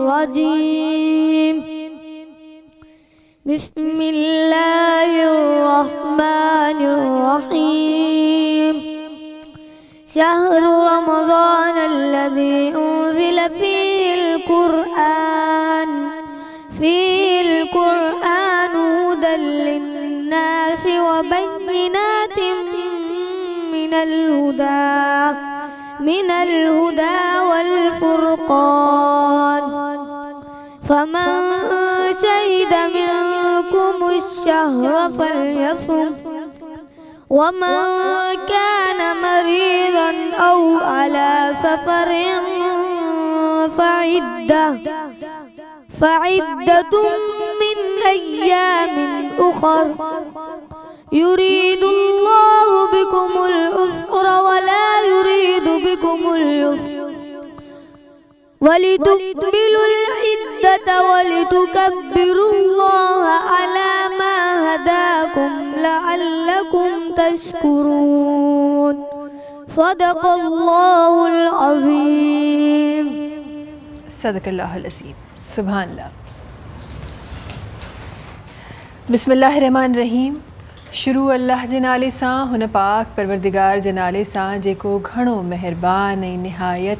الرجيم بسم الله الرحمن الرحيم شهر رمضان الذي أنزل فيه القرآن هدى للناس وبينات من الهدى والفرقان فمن شهد منكم الشهر فليصم ومن كان مريضا أو على سفر فعدة من أيام أخر يريد الله بكم اليسر ولا يريد بكم العسر ولتكملوا العدة ولتكبروا الله على ما هداكم لعلكم تشكرون صدق الله العظيم सदक़ल्लाहुल अज़ीम। सुभान अल्लाह। बिस्मिल्लाहिर्रहमानिर्रहीम। शुरू अल्लाह जे नाले सां, हुन पाक परवरदिगार जे नाले सां जेको घणो महिरबान ऐं निहायत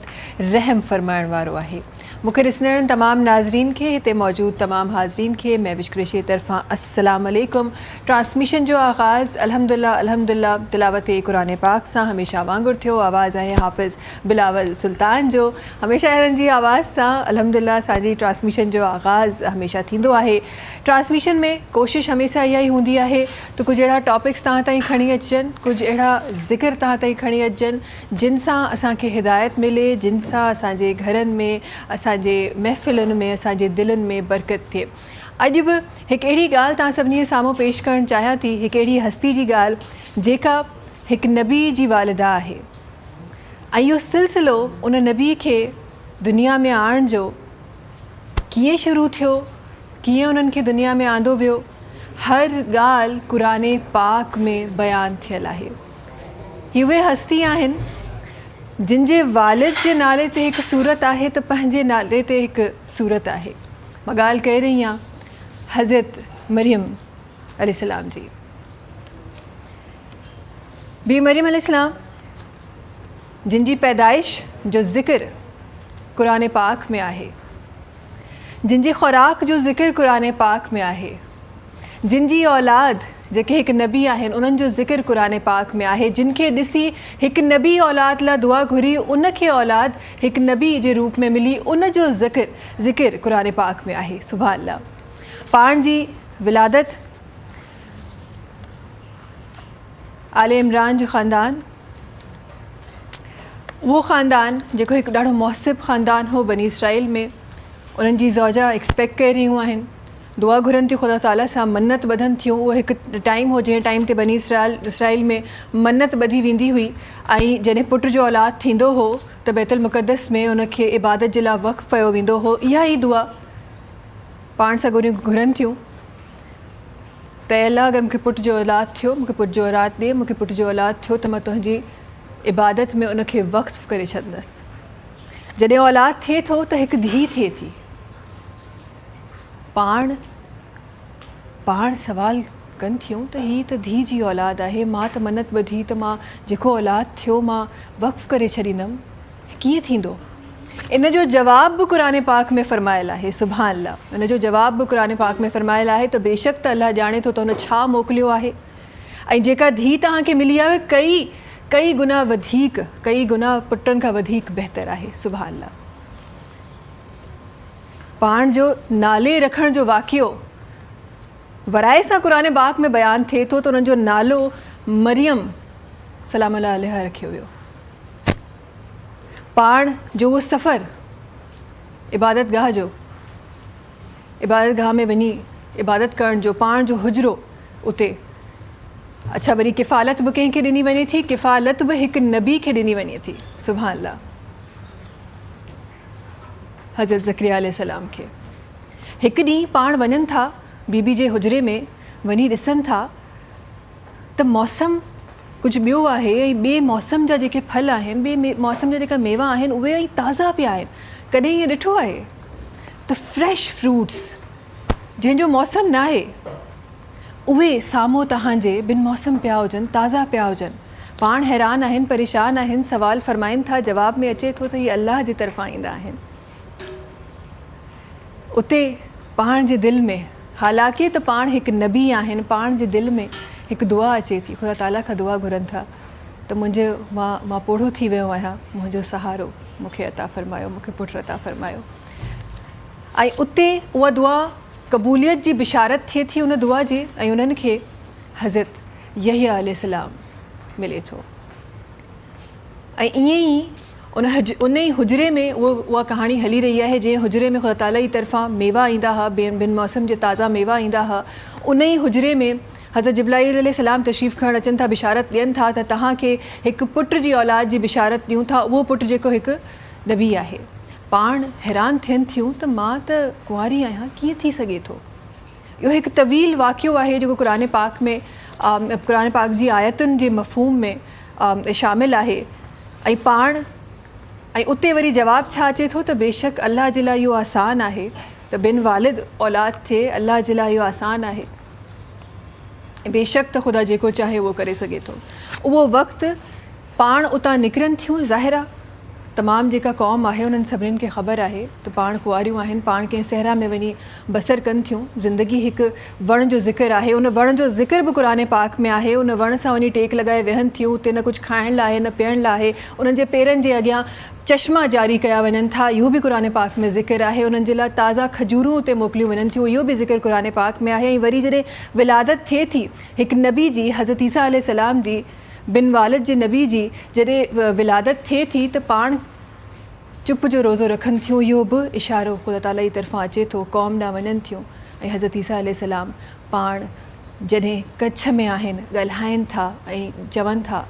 रहम फरमाइण वारो आहे। मूंखे ॾिसंदड़ तमामु नाज़रीन खे, हिते मौजूदु तमामु हाज़रीन खे महविश कुरैशी तरफ़ां अस्सलाम अलैकुम। ट्रांसमिशन जो आगाज़ अल्हम्दुलिल्लाह तिलावत क़ुरान पाक सां हमेशा वांगुरु थियो। आवाज़ आहे हाफ़िज़ बिलावल सुल्तान जो। हमेशा हिननि जी आवाज़ सां अल्हम्दुलिल्लाह असांजी ट्रांसमिशन जो आगाज़ हमेशा थींदो आहे। ट्रांसमिशन में कोशिशि हमेशा इहा ई हूंदी आहे त कुझु अहिड़ा टॉपिक्स तव्हां ताईं खणी अचजनि, कुझु अहिड़ा ज़िक्र तव्हां ताईं खणी अचजनि जिन सां असांखे हिदायत मिले, जिन सां असांजे घरनि में, असांजे महफ़िलुनि में, असांजे दिलनि में बरकत थिए। अॼु बि हिकु अहिड़ी ॻाल्हि तव्हां सभिनी जे साम्हूं पेश करणु चाहियां थी, हिकु अहिड़ी हस्ती जी ॻाल्हि जेका हिकु नबी जी वालिदा आहे ऐं इहो सिलसिलो उन नबी खे दुनिया में आणण जो कीअं शुरू थियो, कीअं उन्हनि खे दुनिया में आंदो वियो, हर ॻाल्हि क़ुरान पाक में बयानु थियल आहे। ही उहे हस्ती आहिनि जिन जे वालिद जे नाले ते हिकु सूरत आहे त पंहिंजे नाले ते हिकु सूरत आहे। मां ॻाल्हि करे रही आहियां हज़रत मरियम अलैहिस्सलाम जी। बी मरियम अलैहिस्सलाम जिन जी पैदाइश जो ज़िक्र क़ुरान पाक में आहे, जिन जी ख़ुराक जो ज़िक्र क़ुरान पाक में आहे, जिन जी औलाद जेके हिकु नबी आहिनि उन्हनि जो ज़िक्र क़ुरान पाक में आहे, जिन खे ॾिसी हिकु नबी औलाद लाइ दुआ घुरी, उन खे औलाद हिकु नबी जे रूप में मिली, उन जो ज़िक्र क़ुरान पाक में आहे। सुभान अल्लाह। पाण जी विलादत आले इमरान जो ख़ानदान, उहो ख़ानदान जेको हिकु ॾाढो मुहसिब ख़ानदान हो बनी इसराइल में। उन्हनि जी ज़ौजा एक्सपेक्ट करे रहियूं आहिनि, दुआ घुरनि थियूं ख़ुदा ताला सां, मन्नत ॿधनि थियूं। उहो हिकु टाइम हो जंहिं टाइम ते बनी इसराइल में मन्नत ॿधी वेंदी हुई ऐं जॾहिं पुट जो औलाद थींदो हो त बैतुल मुक़द्दस में उनखे इबादत जे लाइ वक़्फ़ कयो वेंदो हो। इहा ई दुआ पाण सां गॾु घुरनि थियूं त अल्लाह अगरि मूंखे पुट जो औलाद थियो, मूंखे पुट जो औलाद ॾे, मूंखे पुट जो औलाद थियो त मां तुंहिंजी इबादत में उनखे वक़्फ़ करे छॾंदसि। जॾहिं औलाद थिए थो त हिकु धीउ थिए थी। पाण सवाल कनि थियूं त हीअ त धीउ जी औलाद आहे, मां त मन्नत ॿधी त मां जेको औलाद थियो मां वक़्फ़ करे छॾींदमि, कीअं थींदो? इन जो जवाब बि क़ुरान पाक में फ़रमायल आहे। सुभान अल्लाह। इन जो जवाब बि क़ुरान पाक में फ़रमायल आहे त बेशक त अल्लाह ॼाणे थो त हुन छा मोकिलियो आहे ऐं जेका धीउ तव्हांखे मिली आहे कई गुना वधीक, कई गुना पुटनि खां वधीक बहितर आहे। सुभान अल्लाह। पाण जो नाले रखण जो वाक़ियो वराए सां क़ुरान पाक में बयानु थिए थो त उन्हनि जो नालो मरियम सलाम अलैहा रखियो वियो। पाण जो उहो सफ़र इबादतगाह में वञी इबादत करण जो, पाण जो हुजरो उते, अच्छा वरी किफ़ालत बि कंहिंखे ॾिनी वञे थी, किफ़ालत बि हिकु नबी खे ॾिनी वञे थी। सुभान अल्लाह। हज़रत ज़करिया अलैहिस्सलाम खे हिकु ॾींहुं पाण वञनि था बीबी जे हुजरे में, वञी ॾिसनि था त मौसम कुझु ॿियो आहे ऐं ॿिए मौसम जा जेके फल आहिनि, ॿिए मौसम जा जेका मेवा आहिनि उहे ई ताज़ा पिया आहिनि। कॾहिं ईअं ॾिठो आहे त फ्रेश फ्रूट्स जंहिंजो मौसम न आहे उहे साम्हूं तव्हांजे बिन मौसम पिया हुजनि, ताज़ा पिया हुजनि, पाण हैरान आहिनि, परेशान आहिनि, सवाल फरमाइनि था, जवाब में अचे थो त इहे अल्लाह जी तरफ़ां ईंदा आहिनि। उते पाण जे दिलि में, हालांकि त पाण हिकु नबी आहिनि, पाण जे दिलि में हिकु दुआ अचे थी, ख़ुदा ताला खां दुआ घुरनि था त मुंहिंजे मां पोढ़ो थी वियो आहियां, मुंहिंजो सहारो मूंखे अता फ़रमायो, मूंखे पुटु अता फ़रमायो। ऐं उते उहा दुआ क़बूलियत जी बिशारत थिए थी उन दुआ जी, ऐं उन्हनि खे हज़रत यहया अलैहिस्सलाम मिले थो। ऐं ईअं ई उन ई हुजरे में उहा कहाणी हली रही आहे, जंहिं हुजरे में ख़ुदा ताला जी तरफ़ां मेवा ईंदा हुआ, बिन मौसम जे ताज़ा मेवा ईंदा हुआ, उन ई हुजरे में हज़रत जिब्राईल अलैहिस्सलाम तशरीफ़ खणणु अचनि था, बिशारत ॾियनि था त तव्हांखे हिकु पुट जी औलाद जी बिशारत ॾियूं था, उहो पुटु जेको हिकु नबी आहे। पाण हैरान थियनि थियूं त मां त कुंवारी आहियां, कीअं थी सघे थो। इहो हिकु तवील वाक़ियो आहे जेको क़ुरान पाक में क़ुरान पाक जी आयतुनि जे मफ़हूम में शामिल आहे। ऐं पाण ऐं उते वरी जवाबु छा अचे थो त बेशक अल्लाह जे लाइ इहो आसान आहे त बिन वालिद औलाद थिए, अल्लाह जे लाइ इहो आसान आहे। बेशक त ख़ुदा जेको चाहे उहो करे सघे थो। उहो वक़्तु पाण उतां निकिरनि थियूं, ज़ाहिर आहे तमामु जेका क़ौम आहे उन्हनि सभिनीनि खे ख़बर आहे त पाण कुंवारियूं आहिनि, पाण कंहिं सहरा में वञी बसर कनि थियूं। ज़िंदगी हिकु वण जो ज़िक्र आहे, उन वण जो ज़िक्र बि क़ुरान पाक में आहे। उन वण सां वञी टेक लॻाए वेहनि थियूं, उते न कुझु खाइण लाइ न पीअण लाइ, उन्हनि जे पेरनि जे अॻियां चश्मा जारी कया वञनि था, इहो बि क़ुरान पाक में ज़िक्र आहे। उन्हनि जे लाइ ताज़ा खजूरूं उते मोकिलियूं वञनि थियूं, इहो बि ज़िक्र क़ुरान पाक में आहे। ऐं वरी जॾहिं विलादत थिए थी हिकु नबी जी, हज़रत ईसा अलैहिस्सलाम जी, बिन वालिद जे नबी जी जॾहिं विलादत थिए थी त पाण चुप जो रोज़ो रखनि थियूं। इहो बि इशारो ख़ुदा ताला जी तरफ़ां अचे थो, क़ौम ॾांहुं वञनि थियूं। ऐं हज़रत ईसा अलैहिस्सलाम पाण जॾहिं कच्छ में आहिनि, ॻाल्हाइनि था ऐं चवनि था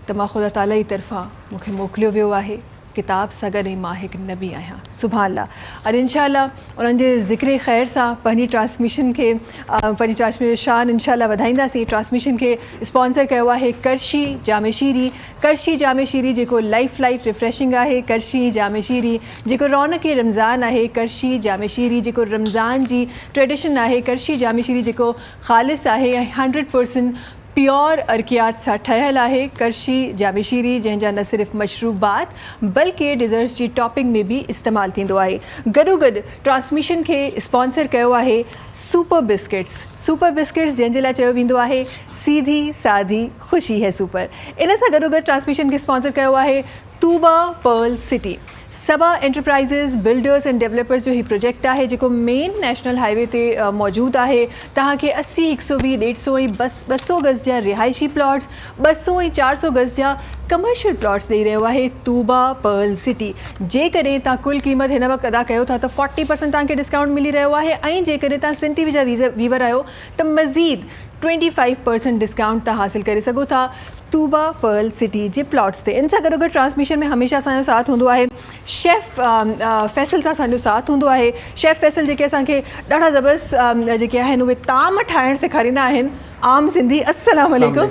त मां ख़ुदा ताला जी तरफ़ां मूंखे मोकिलियो वियो आहे किताब सां गॾु, ऐं मां हिकु नबी आहियां। सुभान अल्लाह। और इंशाअल्लाह उन्हनि जे ज़िक्र ख़ैर सां पंहिंजी ट्रांसमिशन खे, पंहिंजी ट्रांसमिशन शान इंशाअल्लाह वधाईंदासीं। ट्रांसमिशन खे स्पॉन्सर कयो आहे करशी जामे शीरी। करशी जामे शीरी जेको लाइफ लाइट रिफ्रेशिंग आहे, करशी जामे शीरी जेको रौनक रमज़ान आहे, करशी जामे शीरी जेको रमज़ान जी ट्रेडिशन आहे, करशी जामे शीरी जेको ख़ालिस आहे ऐं 100% प्योर अर्कियात सां ठहियलु आहे। करशी जामे शीरी जंहिंजा न सिर्फ़ु मशरूबात बल्कि डिज़र्ट्स जी टॉपिंग में बि इस्तेमालु थींदो आहे। गॾोगॾु ट्रांसमिशन खे स्पॉन्सर कयो आहे सुपर बिस्किट्स। सुपर बिस्किट्स जंहिंजे लाइ चयो वेंदो आहे सीधी सादी ख़ुशी है सुपर। इन सां गॾोगॾु ट्रांसमिशन खे स्पॉन्सर कयो आहे Tuba Pearl City. Saba enterprises builders and developers जो ही प्रोजेक्ट आहे जेको मेन नेशनल हाईवे ते मौजूदु आहे। तव्हांखे 80, 120, 150 ऐं 200 गज़ जा रिहाइशी प्लॉट्स, 200 ऐं 400 गज़ जा कमर्शियल प्लॉट्स ॾेई रहियो आहे तूबा पर्ल सिटी। जेकॾहिं तव्हां कुल क़ीमत हिन वक़्तु अदा कयो था त 40% तव्हांखे डिस्काउंट मिली रहियो आहे। ऐं जेकॾहिं तव्हां सिन टीवी जा वीवर आहियो त मज़ीद 25% डिस्काउंट तव्हां हासिलु करे सघो था तूबा पर्ल सिटी जे प्लॉट्स ते। इन सां गॾोगॾु ट्रांसमिशन में हमेशह असांजो साथ हूंदो आहे शेफ़ फैसल सां असांजो साथ हूंदो आहे। शेफ़ फैसल जेके असांखे ॾाढा ज़बरदस्त जेके आहिनि उहे ताम ठाहिणु सेखारींदा आहिनि। आम सिंधी अस्सलाम वालेकुम।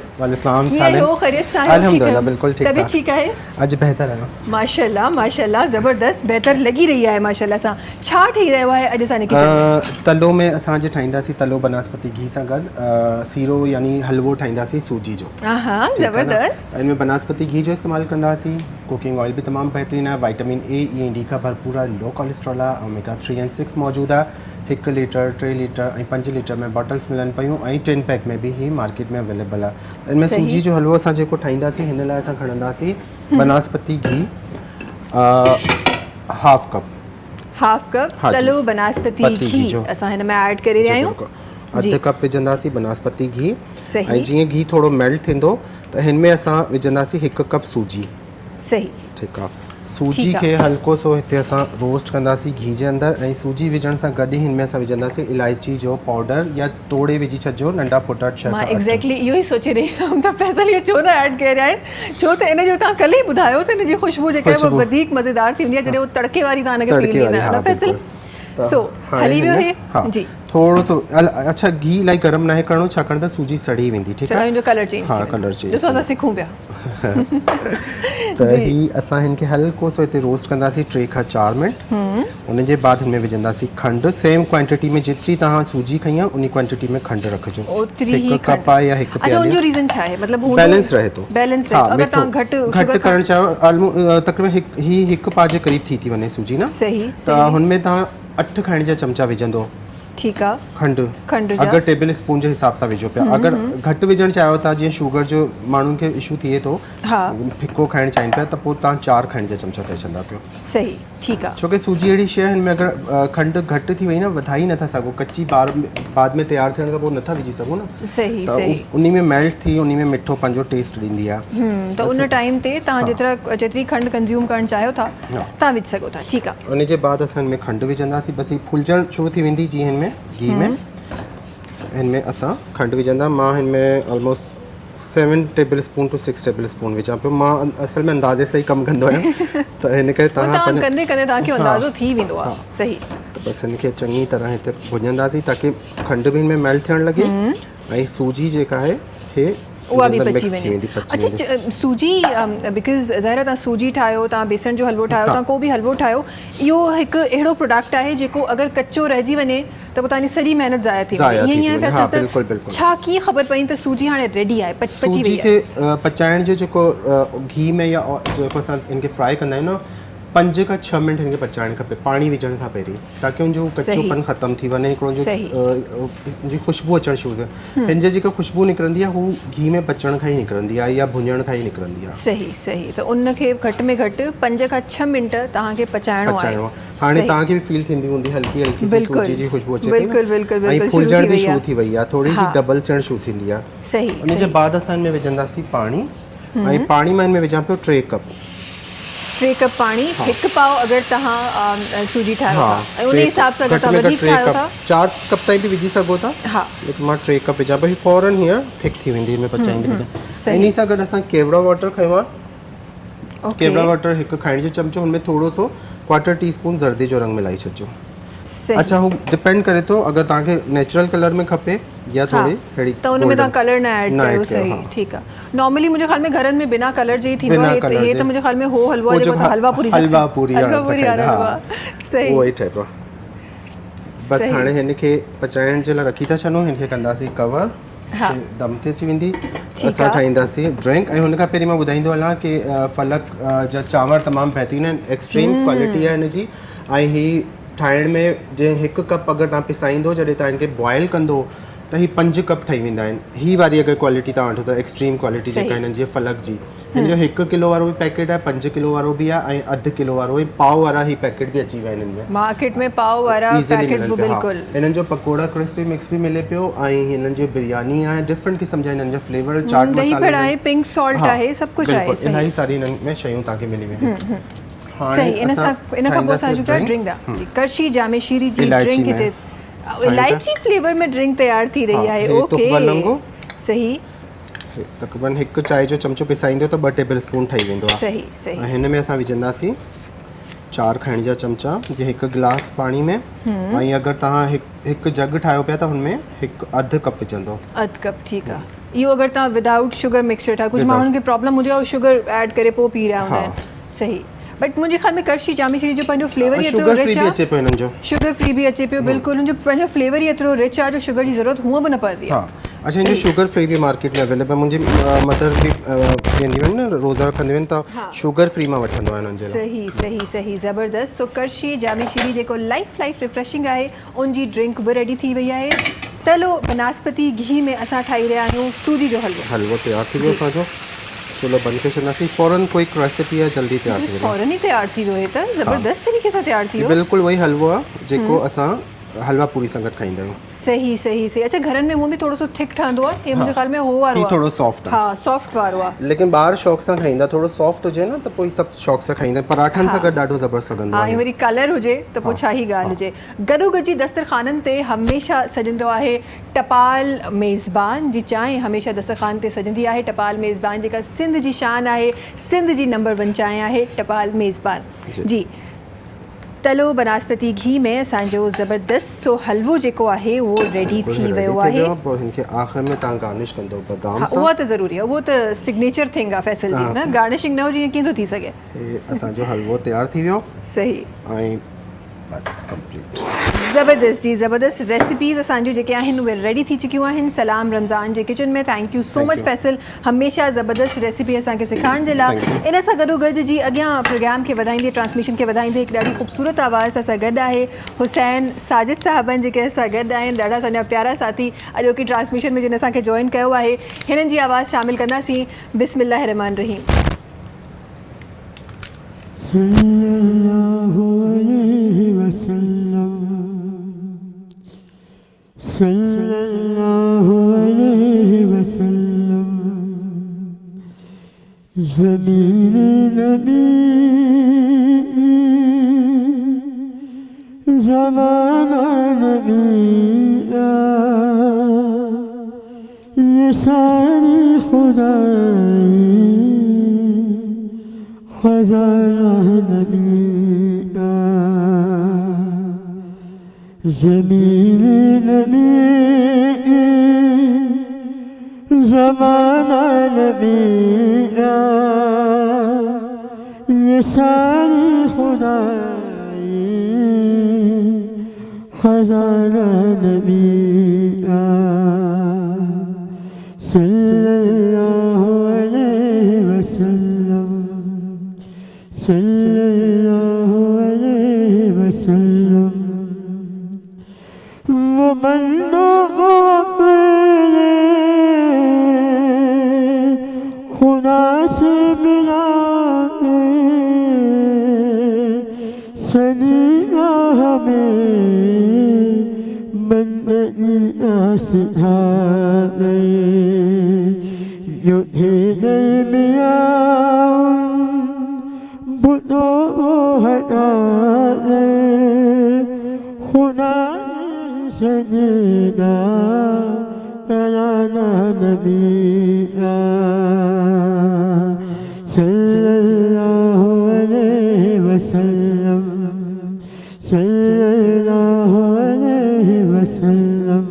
ख़ैरियत सां अल्हम्दुलिल्लाह बिल्कुल ठीक तबीयत ठीक आहे? अॼु बहितर आहे माशाल्लाह माशाल्लाह ज़बरदस्त बहितर लॻी रही आहे माशाल्लाह सां। छा ठही रहियो आहे अॼु असांजे किचन? तलो में असांजे ठाहींदासीं तलो बनास्पति घी सां गॾु सीरो यानी हलवो ठाहींदासीं सूजी जो। हा ज़बरदस्त। इनमें बनास्पति घी जो इस्तेमालु कंदासीं। कुकिंग ऑयल भी तमामु बहितरीनु आहे। विटामिन ए ई डी का भरपूर आहे। लो कोलेस्ट्रॉल आहे। ओमेगा 3 ऐं 6 मौजूदु आहे। 1 लीटर 3 लीटर ऐं 5 लीटर में बॉटल्स मिलनि पियूं ऐं 10 पैक में भी ही मार्केट में अवेलेबल आहे। इनमें सूजी जो हलवो असां जेको ठाहींदासीं हिन लाइ असां खणंदासीं बनास्पति घी हाफ कप तलो बनास्पति घी असां हिन में ऐड करे रहिया आहियूं। अधु कप विझंदासीं बनास्पति घी ऐं जीअं घी थोरो मेल्ट थींदो त हिन में असां विझंदासीं 1 कप सूजी। सही ठीकु आहे। सूजी खे हल्को सो हिते असां रोस्ट कंदासीं घी जे अंदरि ऐं सूजी विझण सां गॾु हिन में असां विझंदासीं इलायची जो पाउडर या तोड़े विझी छॾिजो नंढा फुटा छह। मां एग्ज़ैक्टली इहो ई सोचे रही हुअमि त फैसल इहो छो न ऐड करे रहिया आहिनि, छो त इन जो तव्हां कल्ह ई ॿुधायो त इन जी ख़ुशबू जेका आहे उहा वधीक मज़ेदार थींदी आहे जॾहिं उहो तड़के वारी तव्हां हिनखे फील ॾींदा आहियो न फैसल। सो हली वियो हे जी थोरो सो अच्छा घी इलाही गरम नाहे करिणो छाकाणि त सूजी सड़ी वेंदी। ठीकु आहे। जो कलर चेंज हा कलर चेंज ॾिसो असां सिखूं पिया। त ही असां हिन खे हल्को सो हिते रोस्ट कंदासीं 3 खां 4 मिनट उन जे बाद हिन में विझंदासीं खंड सेम क्वांटिटी में जेतिरी तव्हां सूजी खई आहे उन क्वांटिटी में खंड रखिजो ओतिरी ही हिकु कप आहे या हिकु अच्छा उनजो प्याली रीज़न छा आहे मतलब बैलेंस रहे थो बैलेंस रहे अगर तव्हां घटि करणु चाहियो तक़रीबन हिकु पा जे क़रीब थी वञे सूजी न सही त हुनमें तव्हां 8 खाइण जा चमचा विझंदो ठीक है खंड अगर टेबल स्पून जे हिसाब सां विझो पिया अगर घटि विझणु चाहियो था जीअं शुगर जो माण्हुनि खे इशू थिए थो फिको खाइणु चाहिनि पिया त पोइ तव्हां 4 खाइण जा चमचा करे छॾंदा पियो सही ठीक आहे छोकी सूजी अहिड़ी शइ हिन में अगर खंड घटि थी वई न वधाई नथा सघो कच्ची बाद में तयारु थियण खां पोइ नथा विझी सघो न सही सही उन में मेल्ट थी उन में मिठो पंहिंजो टेस्ट ॾींदी आहे त उन टाइम ते तव्हां जेतिरी खंड कंज्यूम करणु चाहियो था तव्हां विझी सघो था ठीक आहे उन जे बाद असां हिन में खंड विझंदासीं बसि फुलजणु शुरू थी वेंदी जीअं हिन में घी में हिन में असां खंड विझंदा मां हिन में almost 7 tablespoon to 6 tablespoon विझां पियो मां असल में अंदाज़े सां ई कमु कंदो आहियां त हिन करे तव्हां कंदे कंदे तव्हांखे अंदाज़ो थी वेंदो आहे सही त बसि हिनखे चङी तरह हिते भुञंदासीं ताकी खंड बि हिन में मेल्ट थियणु लॻे ऐं सूजी जेका आहे हे उहा बि पची वञे अच्छा सूजी बिकॉज़ ज़ाहिर तव्हां सूजी ठाहियो तव्हां बेसण जो हलवो ठाहियो तव्हां को बि हलवो ठाहियो इहो हिकु अहिड़ो प्रोडक्ट आहे जेको अगरि कचो रहिजी वञे त पोइ तव्हांजी सॼी महिनत ज़ाया थी वञे ईअं ई आहे फैसल छा कीअं ख़बर पई त सूजी हाणे रेडी आहे पची वई आहे पचाइण जो जेको घी में या जेको असां हिनखे फ्राई कंदा आहियूं न 5 खां 6 मिंट हिनखे पचाइणु खपे पाणी विझण खां पहिरीं ताकी हुनजो कचोपन ख़तमु थी वञे हिकिड़ो जी ख़ुशबू अचणु शुरू थिए हिन जी जेका ख़ुशबू निकिरंदी आहे हू घी में पचण खां ई निकिरंदी आहे या भुञण खां ई निकिरंदी आहे सही सही त उनखे घटि में घटि 5 खां 6 मिंट तव्हांखे पचाइणो आहे हाणे तव्हांखे बि फील थींदी हूंदी हल्की हल्की सूजी जी ख़ुशबू अचे बिल्कुलु बिल्कुलु ऐं फुलजण बि शुरू थी वई आहे थोरी सी डबल थियणु शुरू थींदी आहे सही उन जे बाद असां हिन में विझंदासीं पाणी ऐं पाणी मां हिन में विझां पियो 3 कप 3 कप पाणी हिकु पाव अगरि तव्हां सूजी ठाहियो था ऐं उन हिसाब सां अगरि तव्हां वधीक ठाहियो था 4 कप ताईं बि विझी सघो था हा लेकिन मां 3 कप विझां पई फौरन हीअं थिक थी वेंदी हिन में पचाईंदे इन सां गॾु असां केवड़ा वाटर खयो आहे केवड़ा वाटर हिकु खाइण जो चमचो हुनमें थोरो सो 1/4 टीस्पून ज़र्दे जो रंग मिलाई छॾिजो अच्छा हू डिपेंड करे थो अगरि तव्हांखे नेचुरल कलर में खपे या थोड़ी अहिड़ी त उन में तव्हां कलर न ऐड कयो सही ठीकु आहे नॉर्मली मुंहिंजे ख़्याल में घरनि में बिना कलर जे ई थींदो आहे हे त मुंहिंजे ख़्याल में हो हलवो जेको हलवा पूरी सही उहो ई टाइप आहे बसि हाणे हिनखे पचाइण जे लाइ रखी था छॾूं हिनखे कंदासीं कवर दम ते अची वेंदी असां ठाहींदासीं ड्रिंक ऐं हुन खां पहिरीं मां ॿुधाईंदो हलां की फलक जा चांवर तमामु बहितरीनु आहिनि एक्सट्रीम क्वालिटी आहे हिनजी ऐं हीअ ठाहिण में जीअं 1 कप अगरि तव्हां पिसाईंदो जॾहिं तव्हां हिनखे बॉइल कंदो त हीअ 5 कप ठही वेंदा आहिनि हीअ वारी अगरि क्वालिटी तव्हां वठो त एक्सट्रीम क्वालिटी जेका हिननि जी फलक जी हिन जो 1 किलो वारो बि पैकेट आहे 5 किलो वारो बि आहे ऐं 1/2 किलो वारो ऐं पाव वारा ही पैकेट बि अची विया आहिनि हिन में मार्केट में पाव वारा पैकेट बिल्कुलु हिननि जो पकोड़ा क्रिस्पी मिक्स बि मिले पियो ऐं हिननि जी बिरयानी आहे डिफरेंट क़िस्म जा हिननि जा फ्लेवर चाट मसाला आहे पिंक सॉल्ट आहे सभु कुझु आहे इलाही सारी हिननि में शयूं तव्हांखे मिली वेंदियूं सही इन खां पोइ असां जो ड्रिंक दा करशी जामे शीरी जी ड्रिंक हिते इलायची फ्लेवर में ड्रिंक तयार थी रही आहे ओके सही तक़रीबन 1 चाय जो चमचो पिसाईंदो त 2 टेबल स्पून ठही वेंदो आहे सही सही हिन में असां विझंदासीं 4 खाइण जा चमचा जे 1 गिलास पाणी में ऐं अगरि तव्हां हिकु जग ठाहियो पिया त हुनमें 1/2 कप विझंदो 1/2 कप ठीकु आहे इहो अगरि तव्हां विदाउट शुगर मिक्सर ठाहियो कुझु माण्हुनि खे प्रॉब्लम हूंदी आहे शुगर ऐड करे पोइ पी रहिया हूंदा आहिनि सही बट मुंहिंजे ख़्याल में करशी जामी शीरी जो पंहिंजो फ्लेवर ई एतिरो रिच आहे अचे पियो हिननि जो शुगर फ्री बि अचे पियो बिल्कुलु हुनजो पंहिंजो फ्लेवर ई एतिरो रिच आहे जो शुगर जी ज़रूरत हूअं बि न पवंदी आहे अच्छा हिन जो शुगर फ्री भी मार्केट में अवेलेबल मुंहिंजी मदर बि वेंदियूं आहिनि न रोज़ा रखंदियूं आहिनि त शुगर फ्री मां वठंदो आहियां हुननि जे लाइ सही सही सही ज़बरदस्त सो करशी जामी शीरी जेको लाइफ रिफ्रेशिंग आहे उनजी ड्रिंक बि रेडी थी वई आहे तलो बनास्पति घी में असां ठाही रहिया आहियूं सूजी जो हलवो तयारु थी वियो असांजो चलो बंदि करे छॾंदासीं फौरन कोई रेसिपी आहे जल्दी तयारु थी वेंदी फौरन ई तयारु थी वियो त ज़बरदस्त तरीक़े सां तयारु थी वियो बिल्कुलु वही हलवो आहे जेको असां हलवा पूरी सां गॾु खाईंदा आहियूं सही सही सही अच्छा घरनि में उहो बि थोरो सो थिक ठहंदो आहे हे मुंहिंजे ख़्याल में हो वारो थोरो सॉफ्ट हा सॉफ्ट वारो आहे लेकिन ॿार शौक़ सां खाईंदा थोरो सॉफ्ट हुजे न त पोइ सभु शौक़ सां खाईंदा पराठनि सां गॾु ॾाढो ज़बरदस्त लॻंदो आहे ऐं वरी कलर हुजे त पोइ छा ई ॻाल्हि हुजे गॾोगॾु दस्तरखाननि ते हमेशह सजंदो आहे टपाल मेज़बान जी चांहि हमेशह दस्तरखान ते सजंदी आहे टपाल मेज़बान जेका सिंध जी शान आहे सिंध जी नंबर 1 चांहि आहे टपाल मेज़बान जी तलो बनास्पति घी में असांजो ज़बरदस्त सो हलवो जेको आहे उहो रेडी थी वियो आहे पोइ हिनखे आख़िर में तव्हां गार्निश कंदो बादाम सां उहा त ज़रूरी आहे उहो त सिग्नेचर थिंग आहे फैसल जी न गार्निशिंग न हुजे कीअं थो थी सघे असांजो हलवो तयारु थी वियो सही ऐं बस कंप्लीट। ज़बरदस्त जी, ज़बरदस्त रेसिपीज़ असांजूं जेके आहिनि उहे रेडी थी चुकियूं आहिनि सलाम रमज़ान जे किचन में। Thank you so much Faisal, हमेशह ज़बरदस्त रेसिपी असांखे सिखाइण जे लाइ। इन सां गॾोगॾु जी अॻियां प्रोग्राम खे वधाईंदे, ट्रांसमिशन खे वधाईंदे हिकु ॾाढी ख़ूबसूरत आवाज़ सां गॾु आहे हुसैन साजिद साहिबनि जेके असां गॾु आहिनि, ॾाढा असांजा प्यारा साथी अॼोकी ट्रांसमिशन में जिन असांखे जॉइन कयो आहे। हिननि जी आवाज़ शामिल कंदासीं। बिस्मिल्लाह रहमान रहीम। सल्लल्लाहु अलैहि वसल्लम, सल्लल्लाहु अलैहि वसल्लम, ज़मीन नबी ज़माना नबी, ये सारी खुदाई खजाना नबी, ज़मीन नबी ज़माना नबी, ये सारी खुदाई खजाना नबी, सल्लल्लाहु अलैहि वसल्लम, सल्लल्लाहु अलैहि वसल्लम। वो बंदों को अपने खुदा से मिलाए, सनीगा हमें बंदगी सिखाए, जो थे दरमियान बुतों को हटाए, खुदा सजदा कराना नबी, सल्लल्लाहु अलैहि वसल्लम, सल्लल्लाहु अलैहि वसल्लम।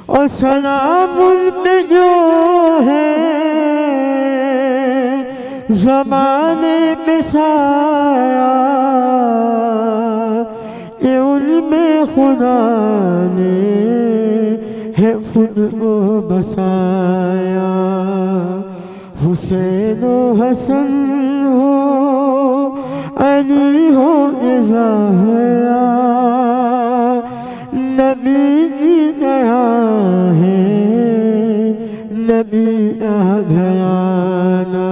और सलाम उनपे जो है ज़माने में साया, ये उनमें खुदा ने है खुद को बसाया। हुसैन हसन हो, अली हो ज़हरा, नबी की तरह है नबी घराना,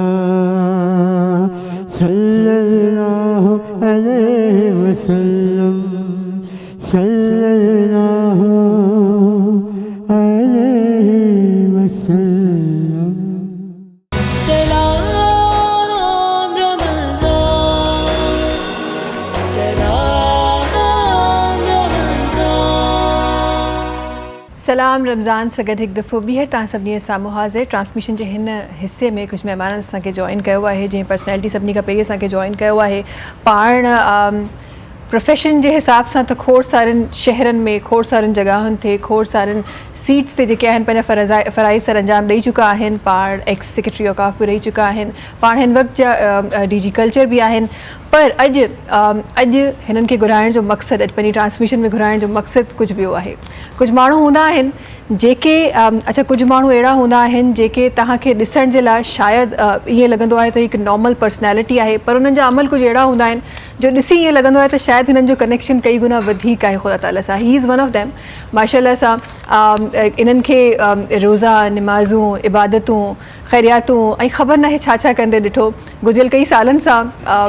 सल्लल्लाहु अलैहि वसल्लम, सल्लल्लाहु अलैहि वसल्लम। सलाम रमज़ान, सलाम रमज़ान। सलाम रमज़ान सां गॾु हिकु दफ़ो ॿीहर तव्हां सभिनी साम्हूं हाज़िर। ट्रांसमिशन जे हिन हिसे में कुझु महिमान असांखे जॉइन कयो आहे, जंहिं पर्सनैलिटी सभिनी खां पहिरीं असांखे जॉइन कयो आहे। पाण प्रोफेशन जे हिसाब सां त खोड़ सारनि शहरनि में, खोड़ सारनि जॻहियुनि ते, खोड़ सारनि सीट्स ते जेके आहिनि पंहिंजा फ़राइज़ सर अंजाम ॾेई चुका आहिनि। पाण एक्स सेक्रेटरी ऑकाफ बि रही चुका आहिनि, पाण हिन वक़्त जा DG कल्चर बि आहिनि। पर अॼु हिननि खे घुराइण जो मक़सदु, अॼु पंहिंजी ट्रांसमिशन में घुराइण जो मक़सदु कुझु ॿियो आहे। कुझु माण्हू हूंदा आहिनि जेके अच्छा कुझु माण्हू अहिड़ा हूंदा आहिनि जेके तव्हांखे ॾिसण जे लाइ शायदि ईअं लॻंदो आहे त हिकु नॉर्मल पर्सनैलिटी आहे, पर उन्हनि जा अमल कुझु अहिड़ा हूंदा आहिनि जो ॾिसी ईअं लॻंदो आहे त शायदि हिननि जो कनेक्शन कई गुना वधीक आहे ख़ुदा ताला सां। He is one of them. माशाअल्लाह सां इन्हनि खे रोज़ा, निमाज़ूं, इबादतूं, ख़ैरियातूं ऐं ख़बर न आहे छा छा कंदे ॾिठो। गुज़िरियल कई सालनि सां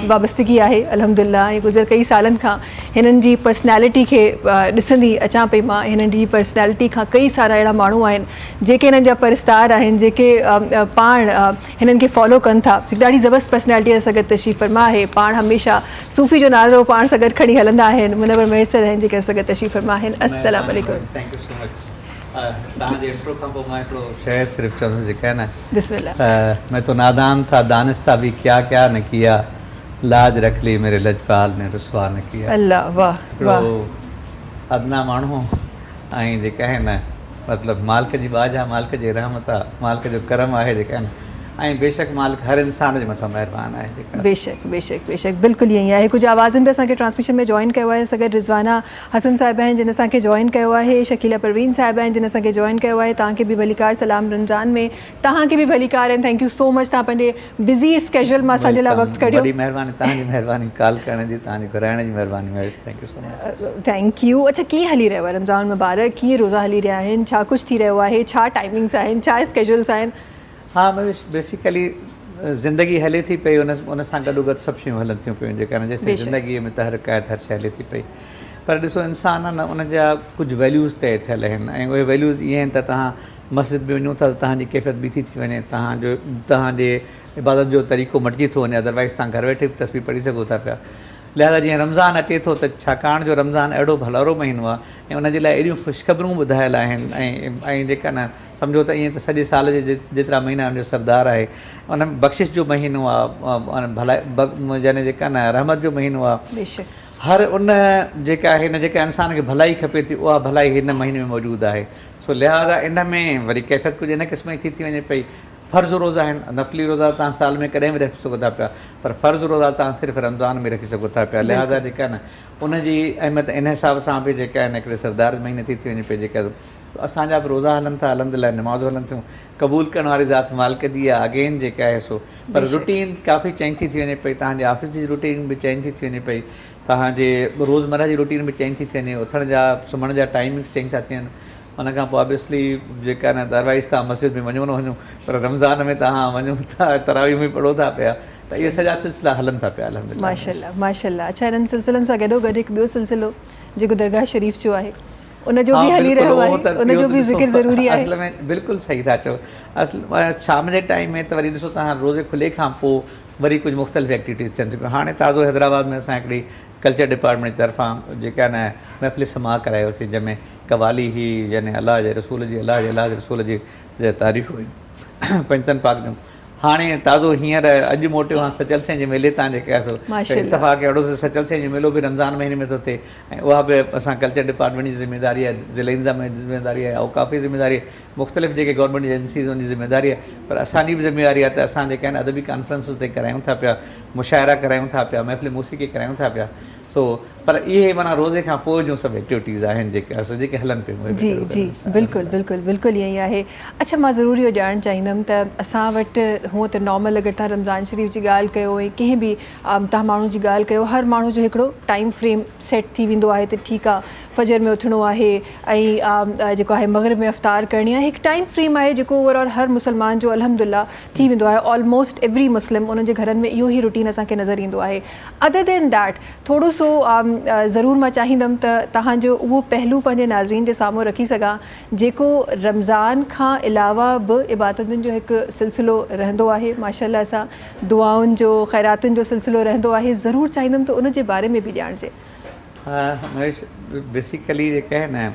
वाबस्तगी आहे अल्हम्दुलिल्लाह, ऐं गुज़िरियल कई सालनि खां हिननि जी पर्सनैलिटी खे ॾिसंदी अचां पई मां। हिननि जी पर्सनैलिटी खां कई सारा अहिड़ा माण्हू आहिनि जेके हिननि जा परिस्तार आहिनि, जेके पाण हिननि खे फॉलो कनि था। हिकु ॾाढी ज़बरदस्त पर्सनैलिटी सां गॾु तशरीफ़ फरमा आहे। पाण हमेशह सूफ़ी जो नालो पाण सां गॾु खणी हलंदा आहिनि। मुनव्वर मैसर आहिनि जेके असां गॾु तशरीफ़ फरमा आहिनि। अस्सलाम वालेकुम। Thank you so much. तव्हांजे इंट्रो खां पोइ मां हिकिड़ो शइ सिर्फ़ु चवंदुसि जेका आहे न, बिस्मिल्लाह। मैं तो नादान था दानिस्ता भी क्या क्या न किया, लाज रख ली मेरे लजपाल ने रुसवा न किया। अल्लाह वाह वाह। अदना माण्हू ऐं जेका आहे न, मतिलबु मालिक जी बाज आहे, मालिक जी रहमत आहे, मालिक जो करम आहे जेका आहे न, ऐं बेशक मालिक हर इंसान जे मथां महिरबान आहे जेका बेशक बेशक बेशक बिल्कुलु ईअं ई आहे। कुझु आवाज़नि बि असांखे ट्रांसमिशन में जॉइन कयो आहे। असां गॾु रिज़वाना हसन साहिबा आहिनि जिन असांखे जॉइन कयो आहे, शकीला परवीन साहिबा आहिनि जिन असांखे जॉइन कयो आहे। तव्हांखे बि भलीकार सलाम रमज़ान में, तव्हांखे बि भलीकार आहिनि। थैंक यू सो मच, तव्हां पंहिंजे बिज़ी स्केड्यूल मां असांजे लाइ वक़्तु कढियो। वॾी महिरबानी तव्हांजी, महिरबानी कॉल करण जी, तव्हांजी घुराइण जी महिरबानी। Thank you so much. Thank U. अच्छा, कीअं हली रहियो आहे रमज़ान मुबारक? कीअं रोज़ा हली रहिया आहिनि? छा कुझु थी रहियो आहे? छा टाइमिंग्स आहिनि? छा स्केड्यूल्स आहिनि? हाँ, बेसिकली ज़िंदगी हले थी पई, उन सां गॾोगॾु सभु शयूं हलनि थियूं पियूं जेका जैसे ज़िंदगीअ में तहरीक आहे, हर शइ हले थी पई। पर ॾिसो इंसान आहे न, उन जा कुझु वैल्यूज़ तय थियल आहिनि ऐं उहे वैल्यूज़ इहे आहिनि त तव्हां मस्जिद में वञो था त तव्हांजी कैफ़ियत बीठी थी वञे, तव्हांजे इबादत जो तरीक़ो मटिजी थो वञे, अदरवाइज़ तव्हां घर वेठे बि तस्वीर पढ़ी सघो था पिया। लिहाज़ा जीअं रमज़ान अचे थो त छाकाणि जो रमज़ान अहिड़ो भलारो महीनो आहे ऐं उनजे लाइ अहिड़ियूं ख़ुशख़बरूं ॿुधायल आहिनि ऐं जेका न सम्झो त ईअं त सॼे साल जे जेतिरा महीना उनजो सरदार आहे। उन में बख़्शिश जो महीनो आहे, भलाई यानी जेका न रहमत जो महीनो आहे। बेशक हर उन जेका आहे न जेका इंसान खे भलाई खपे थी उहा भलाई हिन महीने में मौजूदु आहे। सो लिहाज़ा इन में वरी कैफ़ियत कुझु इन क़िस्म जी थी वञे पई। फ़र्ज़ रोज़ा आहिनि, नफ़ली रोज़ा तव्हां साल में कॾहिं बि रखी सघो था पिया, पर फ़र्ज़ रोज़ा तव्हां सिर्फ़ु रमज़ान में रखी सघो था पिया। लिहाज़ा जेका न उनजी अहमियत इन हिसाब सां बि जेका आहिनि हिकिड़े सरदार महीने थी वञे पई जेका असांजा बि रोज़ा हलनि था, अल्हम्दुलिल्लाह नमाज़ूं हलनि थियूं। क़बूल करण वारी ज़ात मालिक जी आहे अगेन जेका आहे सो। पर रुटीन काफ़ी चेंज थी वञे पई, तव्हांजे ऑफिस जी रुटीन बि चेंज थी वञे पई, तव्हांजे रोज़मर्रा जी रुटीन बि चेंज थी वञे, उथण जा सुम्हण जा टाइमिंग्स चेंज था थियनि। उन खां पोइ ऑब्वियसली जेका न अदरवाइज़ तव्हां मस्जिद में वञो न वञो, पर रमज़ान में तव्हां वञो था, तरावी में पढ़ो था पिया, त इहे सॼा सिलसिला हलनि था पिया अल्हम्दुलिल्लाह। माशाल्लाह माशाल्लाह। अच्छा, इन्हनि सिलसिलनि सां गॾोगॾु हिकु ॿियो सिलसिलो जेको दरगाह शरीफ़ जो आहे उनजो बि हली रहियो आहे, उनजो बि ज़िक्र ज़रूरी आहे। असल में बिल्कुलु सही था चओ। असल शाम जे टाइम में त वरी ॾिसो तव्हां रोज़े खुले खां पोइ वरी कुझु मुख़्तलिफ़ एक्टिविटीज़ थियनि थियूं। हाणे ताज़ो हैदराबाद में असां हिकिड़ी कल्चर डिपार्टमेंट जी तरफ़ां जेका न महफ़िल समाह करायोसीं जंहिंमें कवाली ही यानी अलाह जे रसूल जी अलाह जे रसूल जी तारीफ़ हुई पंजतन पाक जूं। हाणे ताज़ो हींअर अॼु मोटियो आहे सचल साईं जे मेले तां जेके आहे सो इतफ़ाक़ अहिड़ो सचल साईं जो मेलो बि रमज़ान महीने में थो थिए ऐं उहा बि असां कल्चर डिपार्टमेंट जी ज़िम्मेदारी आहे, ज़िले इंतज़ाम जी ज़िम्मेदारी आहे, औक़ाफ़ी ज़िम्मेदारी आहे, मुख़्तलिफ़ जेके गवर्नमेंट एजेंसीज़ उनजी ज़िम्मेदारी आहे। पर असांजी बि ज़िम्मेदारी आहे त असां जेके आहिनि अदबी कॉन्फ्रेंस ते करायूं था पिया, मुशाइरा करायूं था पिया, महफ़िल मूसीक़ी करायूं था पिया। सो पर इहे माना रोज़े खां पोइ जूं सभु एक्टिविटीज़ आहिनि जेके हलनि पियूं। जी जी बिल्कुलु बिल्कुलु बिल्कुलु ईअं ई आहे। अच्छा, मां ज़रूरी इहो ॼाणणु चाहींदमि त असां वटि हूअं त नॉर्मल अगरि तव्हां रमज़ान शरीफ़ जी ॻाल्हि कयो ऐं कंहिं बि तव्हां माण्हू जी ॻाल्हि कयो, हर माण्हू जो हिकिड़ो टाइम फ्रेम सेट थी वेंदो आहे त ठीकु आहे फजर में उथणो आहे ऐं जेको आहे मग़रिब में अफ़्तार करणी आहे। हिकु टाइम फ्रेम आहे जेको ओवरऑल हर मुस्लमान जो अल्हम्दुलिल्लाह थी वेंदो आहे। ऑलमोस्ट एवरी मुस्लिम उन्हनि जे घरनि में इहो ई रूटीन असांखे नज़र ईंदो आहे। अदर देन दैट थोरो सो ज़रूरु मां चाहींदमि त तव्हांजो उहो पहलू पंहिंजे नाज़रीन जे साम्हूं रखी सघां जेको रमज़ान खां अलावा बि इबादतुनि जो हिकु सिलसिलो रहंदो आहे। माशाअल्लाह सां दुआउनि जो ख़ैरातुनि जो सिलसिलो रहंदो आहे। ज़रूरु चाहींदमि त उन जे बारे में बि ॼाणिजे। हा महेश, बेसिकली जेका आहे न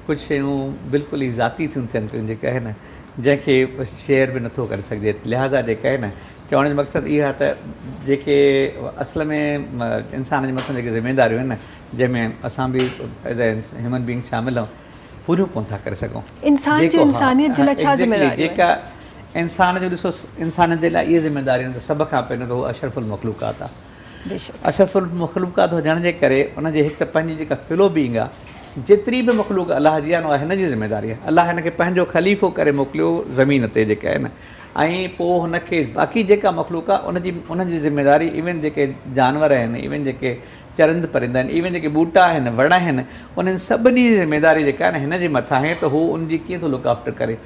कुझु शयूं बिल्कुलु ई ज़ाती थियूं थियनि पियूं जेका आहे न जंहिंखे शेयर बि नथो करे सघिजे। लिहाज़ा जेका आहे न चवण जो मक़सदु इहो आहे त जेके असल में इंसान जे मथां जेके ज़िमेदारियूं आहिनि न जंहिंमें असां बि एज़ ए ह्यूमन बींग शामिलु आहियूं पूरियूं कोन था करे सघूं। इंसान जी इंसानियत जे लाइ छा ज़िमेदारी जेका इंसान जो ॾिसो इंसान जे लाइ इहे ज़िमेदारियूं आहिनि त सभ खां पहिरियों त उहो अशरफुल मख़लूक़ात आहे। अशरफुल मख़लूक़ात हुजण जे करे उनजे हिकु त पंहिंजी जेका फ़िलो बींग आहे जेतिरी बि मख़लूक़ अलाह जी आहे उहा हिन जी ज़िमेदारी आहे। अलाह हिन खे पंहिंजो ख़लीफ़ो करे मोकिलियो ज़मीन ते जेके आहिनि ऐं पोइ हुनखे बाक़ी जेका मख़लूक़ आहे उनजी ज़िमेदारी इवन जेके जानवर आहिनि, इवन जेके चरंद परिंदा आहिनि, इवन जेके ॿूटा आहिनि, वण आहिनि, उन्हनि सभिनी जी ज़िमेदारी जेका आहे न हिन जे मथां आहे त हू उनजी कीअं थो लुक आफ्टर करे।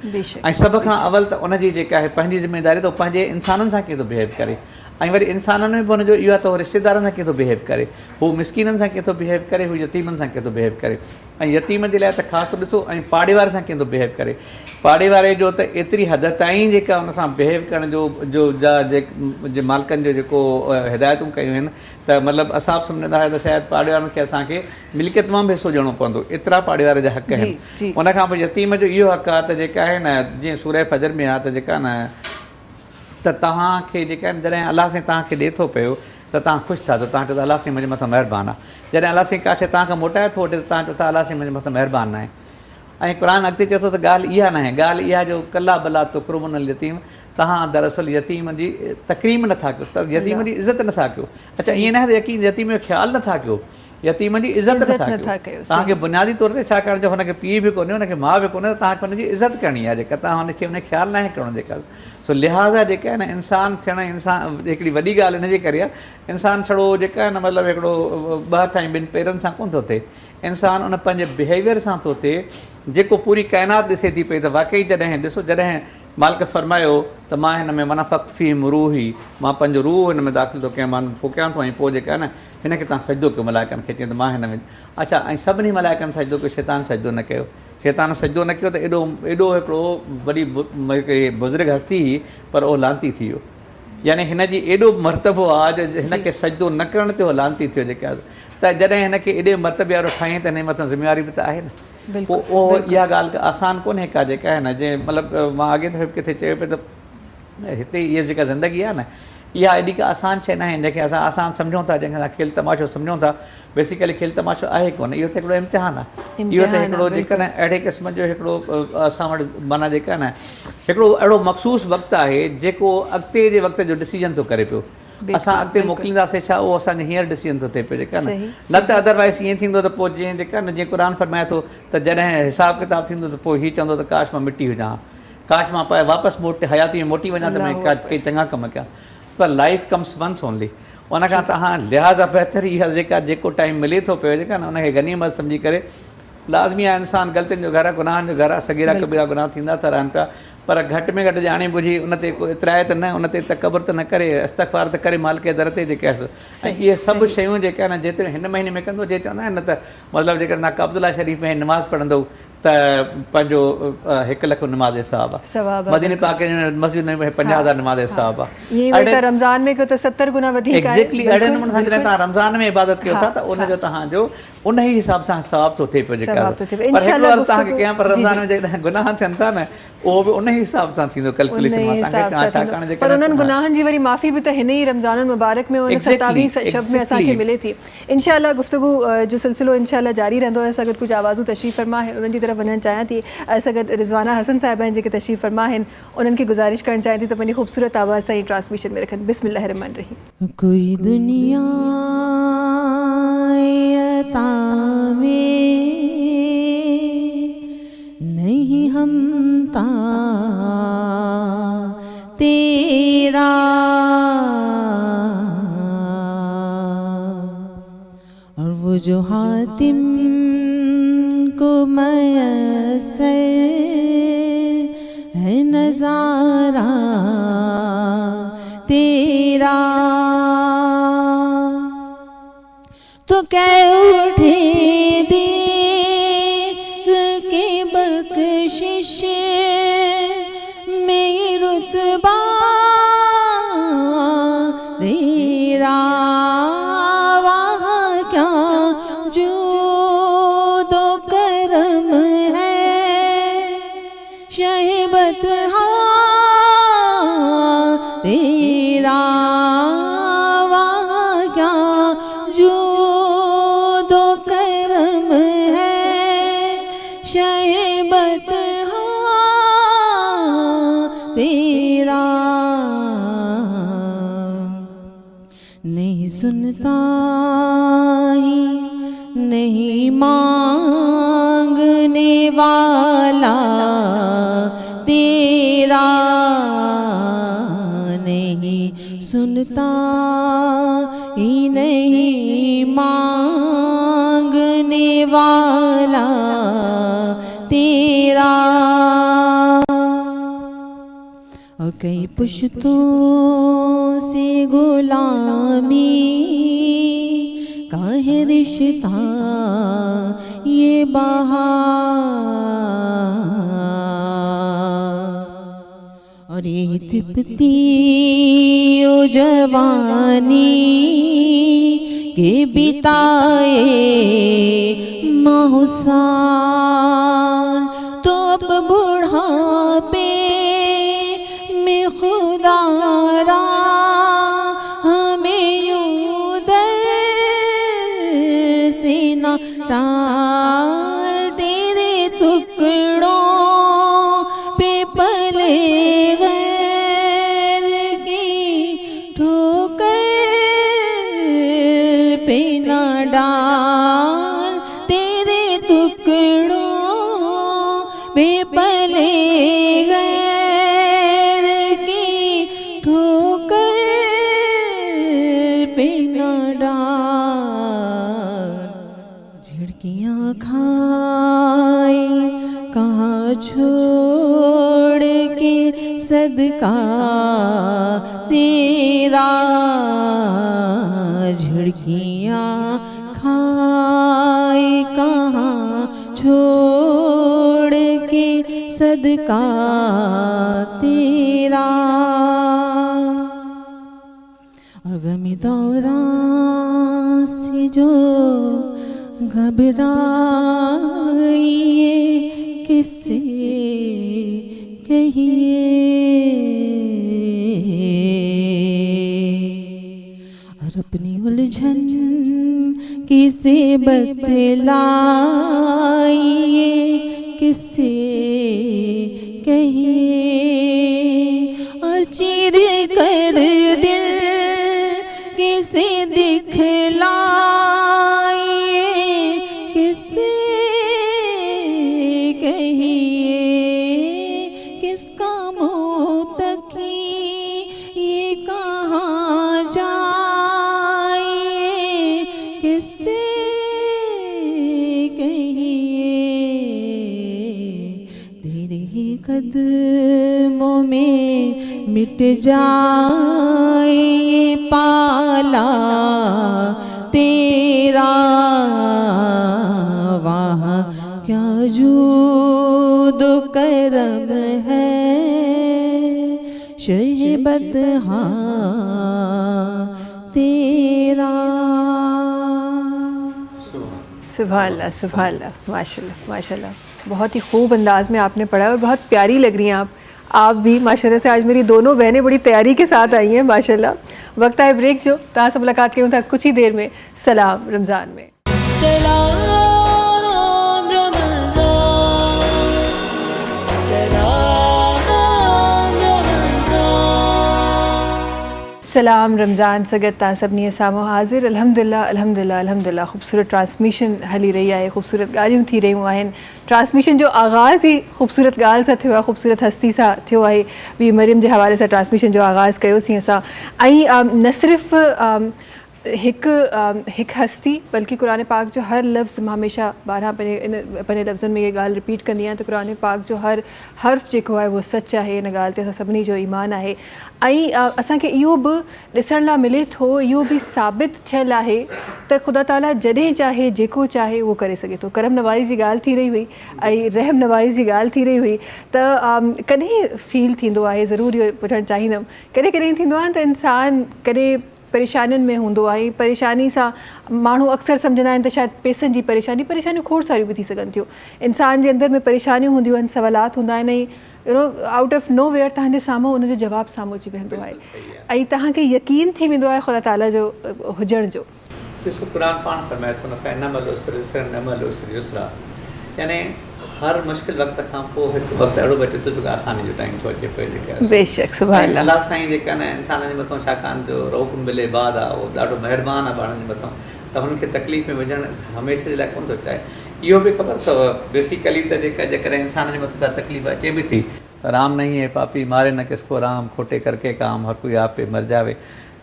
ऐं सभ खां अवल त उनजी जेका आहे पंहिंजी ज़िमेदारी त पंहिंजे इंसाननि सां कीअं थो बिहेव करे ऐं वरी इंसाननि में बि हुनजो इहो आहे त उहो रिश्तेदारनि सां कीअं थो बिहेव करे, हू मिसकिननि सां कीअं थो बिहेव करे, हू यतीमनि सां कीअं थो बिहेव करे। ऐं यतीम जे लाइ त ख़ासि तौरु ॾिसो ऐं पाड़े वारे सां कीअं थो बिहेव करे। पाड़े वारे जो त एतिरी हद ताईं जेका हुन सां बिहेव करण जो मालिकनि जो जेको हिदायतूं कयूं आहिनि त मतिलबु असां बि सम्झंदा हुआ त शायदि पाड़े वारनि खे असांखे मिल्कियत मां बि हिसो ॾियणो पवंदो, एतिरा पाड़े वारे जा हक़ आहिनि। उनखां पोइ यतीम जो इहो हक़ आहे त जेका आहे न जीअं सूरह फजर में आहे त जेका न त तव्हांखे जेका आहिनि जॾहिं अलाह साईं तव्हांखे ॾिए थो पियो त तव्हां ख़ुशि था त तव्हां चओ त अलाह साईं मुंहिंजे मथां महिरबानी आहे। जॾहिं अलाह साईं का शइ तव्हांखां मोटाए थो वठे त तव्हां चओ था अलाह साईं मुंहिंजे मथां महिरबानी न आहे। ऐं क़ुर अॻिते चए थो त ॻाल्हि इहा न आहे, ॻाल्हि इहा जो कला भला तो कुरबन यतीम तव्हां दरअसल यतीम जी तकरीम नथा कयो, त यतीम जी इज़त नथा कयो। अच्छा ईअं न आहे त यतीम जो ख़्यालु नथा कयो, यतीम जी इज़त नथा कयो। तव्हांखे बुनियादी तौर ते छा करणु जो हुनखे पीउ बि कोन्हे, हुनखे माउ बि कोन्हे, त तव्हांखे हुनजी इज़त करणी आहे जेका, तव्हां हुनखे हुन ख़्यालु न आहे करणो जेका। सो लिहाज़ा जेका आहे न इंसान थियणु, इंसान हिकिड़ी वॾी ॻाल्हि हिनजे करे आहे, इंसान छड़ो जेका आहे न मतिलबु हिकिड़ो ॿ हथ ऐं ॿिनि पेरनि सां कोन थो थिए, इंसान उन पंहिंजे बिहेवियर सां थो थिए जेको पूरी काइनात ॾिसे थी पई। त वाक़ई जॾहिं ॾिसो, जॾहिं मालिक फरमायो त मां हिन में माना फ़क़्त फ़ी रूही, मां पंहिंजो रूह हिन में दाख़िल थो कयां, मां फूकियां थो, ऐं पोइ जेका आहे न हिनखे तव्हां सजदो कयो मलाइकनि खे, चईं त मां हिन में। अच्छा, ऐं सभिनी मलाइकनि सजदो कयो, शैतान सजदो न कयो। शैतान सजदो न कयो त एॾो हिकिड़ो वॾी बुज़ुर्ग हस्ती हुई, पर उहो लांती थी वियो। यानी हिनजी एॾो मर्तबो आहे जो हिनखे सजदो न करण ते उहो लांती थियो जेका। त जॾहिं हिनखे एॾे मर्तबे वारो ठाहीं त हिन मथां ज़िम्मेवारी बि त आहे न। पोइ उहो इहा ॻाल्हि आसान कोन्हे का जेका आहे न, जे मतिलबु मां अॻे दफ़े किथे चयो पियो त हिते इहा जेका ज़िंदगी आहे न, इहा एॾी का आसान शइ न आहे जंहिंखे असां आसान सम्झूं था, जंहिंखे असां खिल तमाशो सम्झूं था। बेसिकली खिल तमाशो आहे कोन, इहो त हिकिड़ो इम्तिहान आहे। इहो त हिकिड़ो जेका न अहिड़े क़िस्म जो हिकिड़ो असां वटि माना जेका न हिकिड़ो अहिड़ो मख़सूस वक़्तु आहे जेको अॻिते जे वक़्त जो डिसीजन थो करे पियो। असां अॻिते मोकिलींदासीं छा, उहो असांजे हींअर डिसीजन थो थिए पियो जेका न त अदरवाइज़ ईअं थींदो त पोइ जीअं जेका न जीअं क़ुर फरमाए थो त जॾहिं हिसाब किताब थींदो त पोइ हीउ चवंदो त काश मां मिटी हुजां, काश मां वापसि हयाती में मोटी वञा त मां कई चङा कम कया। पर लाइफ कम्स वंस ओनली, उनखां तव्हां लिहाज़ा बहितर इहा जेको टाइम मिले थो पियो जेका न उनखे गनीमत सम्झी करे, लाज़मी आहे इंसान ग़लतियुनि जो घर आहे, गुनाहनि जो घर आहे, सगीरा कबीरा गुनाह थींदा था रहनि पिया, पर घटि में घटि ॼाणे बुझी उन ते को इतराए त न, उन ते तकबर त न करे, इस्तग़फ़ार त करे मालिक जे दर ते जेके आहे। ऐं इहे सभु शयूं जेके आहे न जेतिरे हिन महीने में कंदो, जे चवंदा आहिनि न त मतिलबु जेकर तव्हां अब्दुल्ला शरीफ़ में नमाज़ पढ़ंदो त पंहिंजो 1 लख नमाज़ सवाब आहे, मदीने पाक मस्जिद में 50,000 नमाज़ सवाब आहे। रमज़ान में कयो त 70 गुना वधीक आहे। एग्ज़ैक्टली अहिड़े नमूने सां जॾहिं तव्हां रमज़ान में इबादत कयो था त उनजो तव्हांजो उन ई हिसाब सां सवाब थो थिए पियो जेका। पर हिकिड़ो अर्ज़ु तव्हांखे कयां, पर रमज़ान में जॾहिं गुनाह थियनि था न, उहो बि उन ई हिसाब सां थींदो कैलकुलेशन मां तव्हांखे छाकाणि जेका। पर उन्हनि गुनाहनि जी वरी माफ़ी बि त हिन ई रमज़ान मुबारक में उन 27 शब में असांखे मिले थी। इंशाअल्लाह गुफ्तगू जो सिलसिलो इंशाअल्लाह जारी रहंदो आहे। असां गॾु कुझु आवाज़ूं तशरीफ़ फरमा आहिनि, उन्हनि जी तरफ़ वञणु चाहियां थी। असां गॾु रिज़वाना हसन साहिबा आहिनि जेके तशरीफ़ फरमा आहिनि, उन्हनि खे गुज़ारिश करणु चाहियां थी त पंहिंजी ख़ूबसूरत आवाज़ सां ई ट्रांसमिशन में रखनि। बिस्मिल्लाह रहमान रहीम। कोई दुनिया में नहीं हमता तेरा, और वो जो हातिम को मयस्सर है नज़ारा तेरा, तो कह उठे देख के बख्शिश में रुतबा तेरा, वहाँ क्या जो दो करम है शहबत तेरा, वहाँ क्या जो दो करम है शहबत तेरा, नहीं सुनता ही नहीं मांगने वाला तेरा, नहीं सुनता ही नहीं मांगने वाला तेरा, और कई पुश्तों से गुलामी का है रिश्ता ये बहार, और ये तिपती ओ जवानी के बिताए माहुसान, तो अब बुढ़ापे में खुदारा हमें यूं दर से न टाल, तेरे टुकड़ों पे पले गए डाल तेरे टुकड़ों में पले गैर की ठोकर पे न डाल। झिड़कियाँ खाई कहाँ छोड़ के सदका तेरा। झिड़कियाँ खाए कहाँ छोड़ के सदका तेरा। और गमी दौरान से जो घबराइए किससे कहिए। और अपनी उलझन किसे बतलाइए किससे कहिए। और चीर कर दिल किसे दिखलाइए किससे कहिए। किसका मुँह तकी ये कहाँ जाइए किससे कहिए। तेरे ही कदमों में मिट जाए ये पाला तेरा। वहाँ क्या जूद करम है शहीबत तेरा। सुभान अल्लाह, सुभान अल्लाह, माशाल्लाह माशाल्लाह। बहुत ही खूब अंदाज में आपने पढ़ा और बहुत प्यारी लग रही हैं आप भी माशाल्लाह से। आज मेरी दोनों बहनें बड़ी तैयारी के साथ आई हैं माशाल्लाह। वक्त आए ब्रेक जो तहाँ से मुलाकात करूँ था कुछ ही देर में सलाम रमज़ान में। सलाम रमज़ान, सलाम रमज़ान। सलाम रमज़ान सगत ता सभनी सामो हाज़िर। अल्हम्दुलिल्लाह अल्हम्दुलिल्लाह अल्हम्दुलिल्लाह ख़ूबसूरत ट्रांसमिशन हली रही आहे, ख़ूबसूरत ॻाल्हियूं थी रहियूं आहिनि। ट्रांसमिशन जो आगाज़ ही ख़ूबसूरत ॻाल्हि सां थियो आहे, ख़ूबसूरत हस्ती सां थियो आहे। ॿी मरियम जे हवाले सां ट्रांसमिशन जो आगाज़ कयोसीं असां। ऐं न सिर्फ़ हिकु हस्ती बल्कि कुरान पाक जो हर लफ़्ज़ मां हमेशा ॿारहां पंहिंजे लफ़्ज़नि में ये ॻाल्हि रिपीट कंदी आहियां त कुरान पाक जो हर हर्फ़ जेको आहे उहो सच आहे। इन ॻाल्हि ते असां सभिनी जो ईमान आहे। ऐं असांखे इहो बि ॾिसण लाइ मिले थो, इहो बि साबित थियल आहे त ख़ुदा ताला जॾहिं चाहे जेको चाहे उहो करे सघे थो। करम नवाज़ी जी ॻाल्हि थी रही हुई ऐं रहम नवाज़ी जी ॻाल्हि थी रही हुई त कॾहिं फील थींदो आहे, ज़रूरु इहो पुछणु चाहींदमि, कॾहिं कॾहिं थींदो आहे त इंसानु कॾहिं परेशानियुनि में हूंदो आहे। परेशानी सां माण्हू अक्सर सम्झंदा आहिनि त शायदि पैसनि जी परेशानियूं खोड़ सारियूं बि थी सघनि थियूं। इंसान जे अंदरि में परेशानियूं हूंदियूं आहिनि, सवालात हूंदा आहिनि ऐं आउट ऑफ नो वेयर तव्हांजे साम्हूं उनजो जवाबु साम्हूं अची वेंदो आहे ऐं तव्हांखे यकीन थी वेंदो आहे ख़ुदा ताला जो हुजण जो। ॾिसो क़ुर पाण फरमाए थो यानी हर मुश्किल वक़्त खां पोइ हिकु वक़्तु अहिड़ो बि अचे थो जेको आसानी जो टाइम थो अचे पियो। जेके बेशक सुभाणे अलाह साईं जेके आहिनि इंसान जे मथां छाकाणि जो रऊफ़ मिले बाद आहे, उहो ॾाढो महिरबानी आहे ॿारनि जे मथां, त हुननि खे तकलीफ़ में विझणु हमेशह जे लाइ कोन थो चाहे। इहो बि ख़बर अथव बेसिकली त जेकॾहिं इंसान जे मथां का तकलीफ़ अचे बि थी त राम नहीं है पापी मारे न किसको राम, खोटे करके काम हर कोई आप पे मर जावे।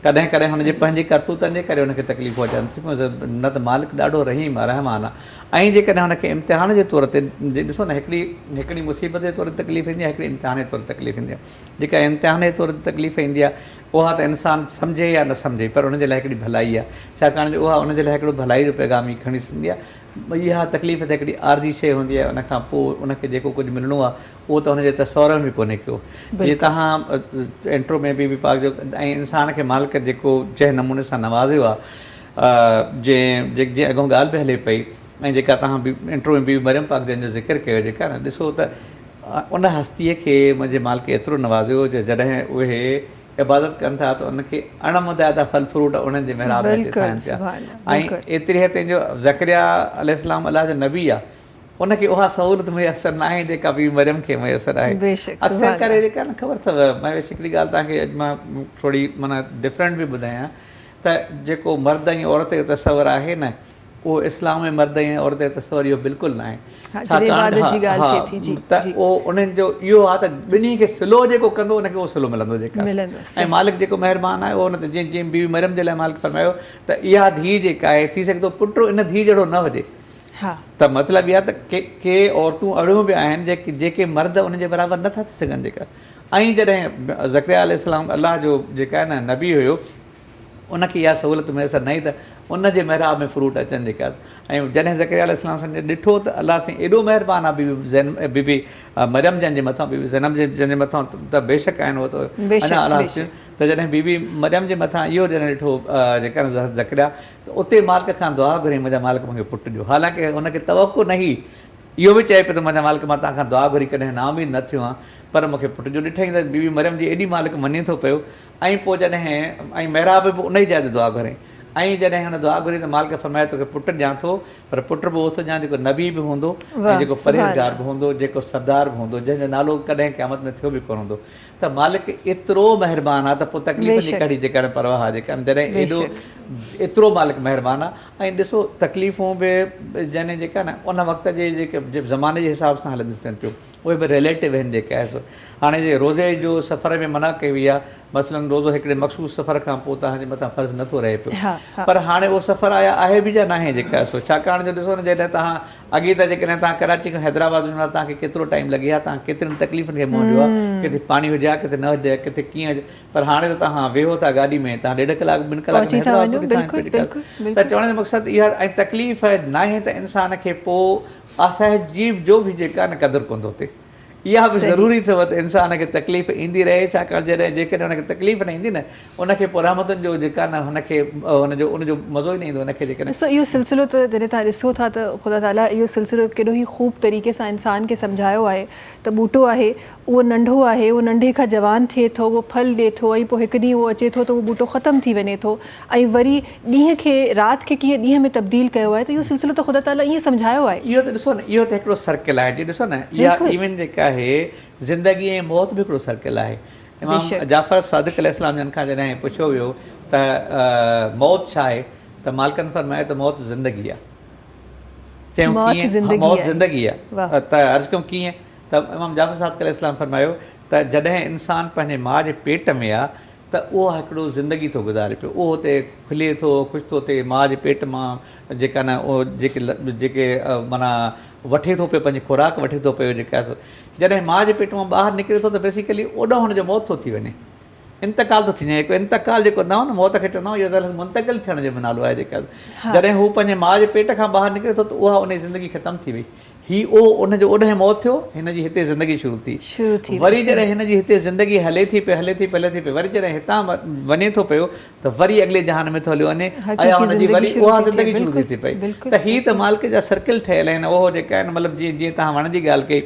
कॾहिं कॾहिं हुनजे पंहिंजी करतूतनि जे करे हुनखे तकलीफ़ूं अचनि थियूं, न त मालिक ॾाढो रहीम आहे, रहमान आहे। ऐं जेकॾहिं हुनखे इम्तिहान जे तौर ते ॾिसो न, हिकिड़ी मुसीबत जे तौर ते तकलीफ़ ईंदी आहे, हिकिड़ी इम्तिहान जे तौर ते तकलीफ़ ईंदी आहे। जेका इम्तिहान जे तौर ते तकलीफ़ ईंदी आहे उहा त इंसानु सम्झे या न सम्झे, पर हुनजे लाइ हिकिड़ी भलाई आहे, छाकाणि जो उहा हुनजे लाइ हिकिड़ो भलाई जो पैगामी खणी सघंदी आहे। इहा तकलीफ़ त हिकिड़ी आरजी शइ हूंदी आहे, उनखां पोइ उनखे जेको कुझु मिलणो आहे उहो त हुनजे तस्वर में बि कोन्हे को। जीअं तव्हां इंट्रो में बि पाक जो ऐं इंसान खे मालिक जेको जंहिं नमूने सां नवाज़ियो आहे, जीअं अॻों ॻाल्हि बि हले पई ऐं जेका तव्हां बि इंट्रो में बि मरियम पाक जंहिंजो ज़िक्र कयो, जेका न ॾिसो त उन हस्तीअ खे मुंहिंजे मालिक एतिरो नवाज़ियो जो जॾहिं उहे इबादत कनि था त उनखे अणमुदादा फल फ्रूट उन्हनि जे महिराब ते थियनि पिया। ऐं एतिरी हद ताईं जो ज़करिया अलैहिस्सलाम अलाह जो नबी आहे, उनखे उहा सहूलियत मुयसरु न आहे जेका बि मरियम खे मुयसरु आहे। अक्सर करे जेका न ख़बर अथव, मां हिकिड़ी ॻाल्हि तव्हांखे अॼु मां थोरी माना डिफरेंट बि ॿुधायां त जेको मर्द ऐं औरत जो तस्वर आहे न, त उहो इस्लाम में मर्द ऐं औरत जो तस्वर इहो बिल्कुलु न आहे। हा, जॾहिं इबादत जी ॻाल्हि थिए थी, जी, त जी। उहो उन्हनि जो इहो आहे त ॿिन्ही खे सिलो जेको कंदो उनखे उहो सिलो मिलंदो जेका मिलंदो, ऐं मालिक जेको महिरबानी आहे उहो हुन ते जीअं जीअं बीवी मरियम जे लाइ मालिक फरमायो त इहा धीउ जेका आहे थी सघे थो पुटु इन धीउ जहिड़ो न हुजे। हा, त मतिलबु इहा त के औरतूं अहिड़ियूं बि आहिनि जेके मर्द उनजे बराबरि नथा थी सघनि जेका। ऐं जॾहिं ज़करिया अलैहिस्सलाम अलाह जो जेका आहे न नबी हुयो उनखे इहा सहूलियत मुयसरु न हुई त उनजे महिराब में फ्रूट अचनि जेका। ऐं जॾहिं ज़करिया अलैहिस्सलाम सां ॾिठो त अलाह साईं एॾो महिरबानी आहे बीबी मरियम जंहिंजे मथां बीबी ज़ैनब जंहिंजे मथां त बेशक आहिनि उहो त अञा अलाह त जॾहिं बीबी मरियम जे मथां इहो जॾहिं ॾिठो जेका ज़करिया त उते मालिक खां दुआ घुरी मुंहिंजा मालिक मूंखे पुटु ॾियो। हालांकि हुनखे तवक़ो न हुई, इहो बि चए पियो त मुंहिंजा मालिक मां तव्हांखां दुआ घुरी कॾहिं नाउमीद न थियो आहियां, पर मूंखे पुटु जो ॾिठई त बीबी मरियम जी एॾी मालिक मञे थो पियो। ऐं पोइ जॾहिं ऐं महिराब बि उन ई जाइ ते दुआ घुरे ऐं जॾहिं हुन दुआ घुरी त मालिक फरमाए तोखे पुटु ॾियां थो, पर पुटु बि ओसि ॾियां जेको नबी बि हूंदो ऐं जेको परहेज़गार बि हूंदो, जेको सरदार बि हूंदो, जंहिंजो नालो कॾहिं क़यामत में थियो बि कोन हूंदो। त मालिक एतिरो महिरबानी आहे त पोइ तकलीफ़ जी कड़ी जेका परवाह आहे जेका जॾहिं एॾो एतिरो मालिक महिरबानी आहे। ऐं ॾिसो तकलीफ़ूं बि जॾहिं जेका न उन वक़्त जे जेके ज़माने जे हिसाब सां हलंदियूं थियनि पियूं उहे बि रिलेटिव आहिनि जेका आहे। हाणे जे रोज़े जो सफ़र में मना कई वई आहे, मसलन रोज़ो हिकिड़े मख़सूस सफ़र खां पोइ तव्हांजे मथां फ़र्ज़ु नथो रहे पियो, पर हाणे उहो सफ़र आहे बि या न आहे जेका आहे। छाकाणि जो ॾिसो न जॾहिं तव्हां अॻे त जेकॾहिं तव्हां कराची खां हैदराबाद वञो तव्हांखे केतिरो टाइम लॻे हा, तव्हां केतिरनि तकलीफ़ुनि खे मुंहुं ॾियो आहे, किथे पाणी हुजे हा किथे न हुजे किथे कीअं हुजे, पर हाणे त तव्हां वेहो था गाॾी में तव्हां 1.5 कलाक 2 कलाक में त चवण जो मक़सदु इहा ऐं तकलीफ़ न आहे त इंसान खे पोइ असहजीब जो बि जेका न क़दुरु कंदो थिए। इहा बि ज़रूरी अथव त इंसान खे तकलीफ़ ईंदी रहे, छाकाणि जॾहिं जेकॾहिं हुनखे तकलीफ़ न ईंदी न उनखे पोइ रहमतुनि जो जेका न हुनखे उनजो मज़ो ई न ईंदो उनखे जेकॾहिं। ॾिसो इहो सिलसिलो त जॾहिं तव्हां ॾिसो था त ख़ुदा ताला इहो सिलसिलो केॾो ई ख़ूब तरीक़े सां इंसान खे सम्झायो आहे त ॿूटो आहे उहो नंढो आहे, उहो नंढे खां जवान थिए थो, उहो फल ॾिए थो, ऐं पोइ हिकु ॾींहुं उहो अचे थो त उहो ॿूटो ख़तमु थी वञे थो, ऐं वरी ॾींहं खे राति खे कीअं ॾींहं में तब्दील कयो आहे। त इहो सिलसिलो त ख़ुदा ताला ईअं सम्झायो आहे। इहो त ॾिसो न इहो त हिकिड़ो सर्किल आहे, जी ॾिसो न इहा इवन जेका आहे ज़िंदगी ऐं मौत बि हिकिड़ो सर्किल आहे। इमाम जाफ़र सादिक़ अलैहिस्सलाम जन खां जॾहिं पुछियो वियो त मौत छा आहे त मालिकनि फरमायो त मौत ज़िंदगी आहे। चयूं कीअं? मौत ज़िंदगी आहे। त अर्ज़ु कयूं कीअं? त इमाम जाफ़र सादिक़ अलैहिस्सलाम फरमायो त जॾहिं इंसानु पंहिंजे माउ जे पेट में आहे त उहो हिकिड़ो ज़िंदगी थो गुज़ारे पियो, उहो हुते खुले थो, ख़ुशि थो थिए, माउ जे पेट मां जेका न उहो जेके माना वठे थो पियो, पंहिंजी खुराक वठे थो पियो जेका आहे। जॾहिं माउ जे पेट मां ॿाहिरि निकिरे थो त बेसिकली ओॾो हुनजो मौत थो थी वञे, इंतकाल थो थी वञे। हिकु इंतकाल जेको न हो न मौत खे चवंदा आहियूं, इहो त मुंतकिल थियण जो नालो आहे जेका। जॾहिं हू पंहिंजे माउ जे पेट खां ॿाहिरि निकिरे थो त उहा उन जी ज़िंदगी ख़तमु थी वई। उनजो ओॾहिं मौत थियो, हिन जी हिते ज़िंदगी शुरू थी। वरी जॾहिं हिन जी हिते ज़िंदगी हले थी पई वरी जॾहिं हितां वञे थो पियो त वरी अॻिले जहान में थो हलियो वञे, ऐं हुनजी वरी उहा ज़िंदगी शुरू थी पई। त हीअ त मालिक जा सर्किल ठहियल आहिनि। उहो जेका आहिनि मतिलबु जीअं तव्हां वण जी ॻाल्हि कई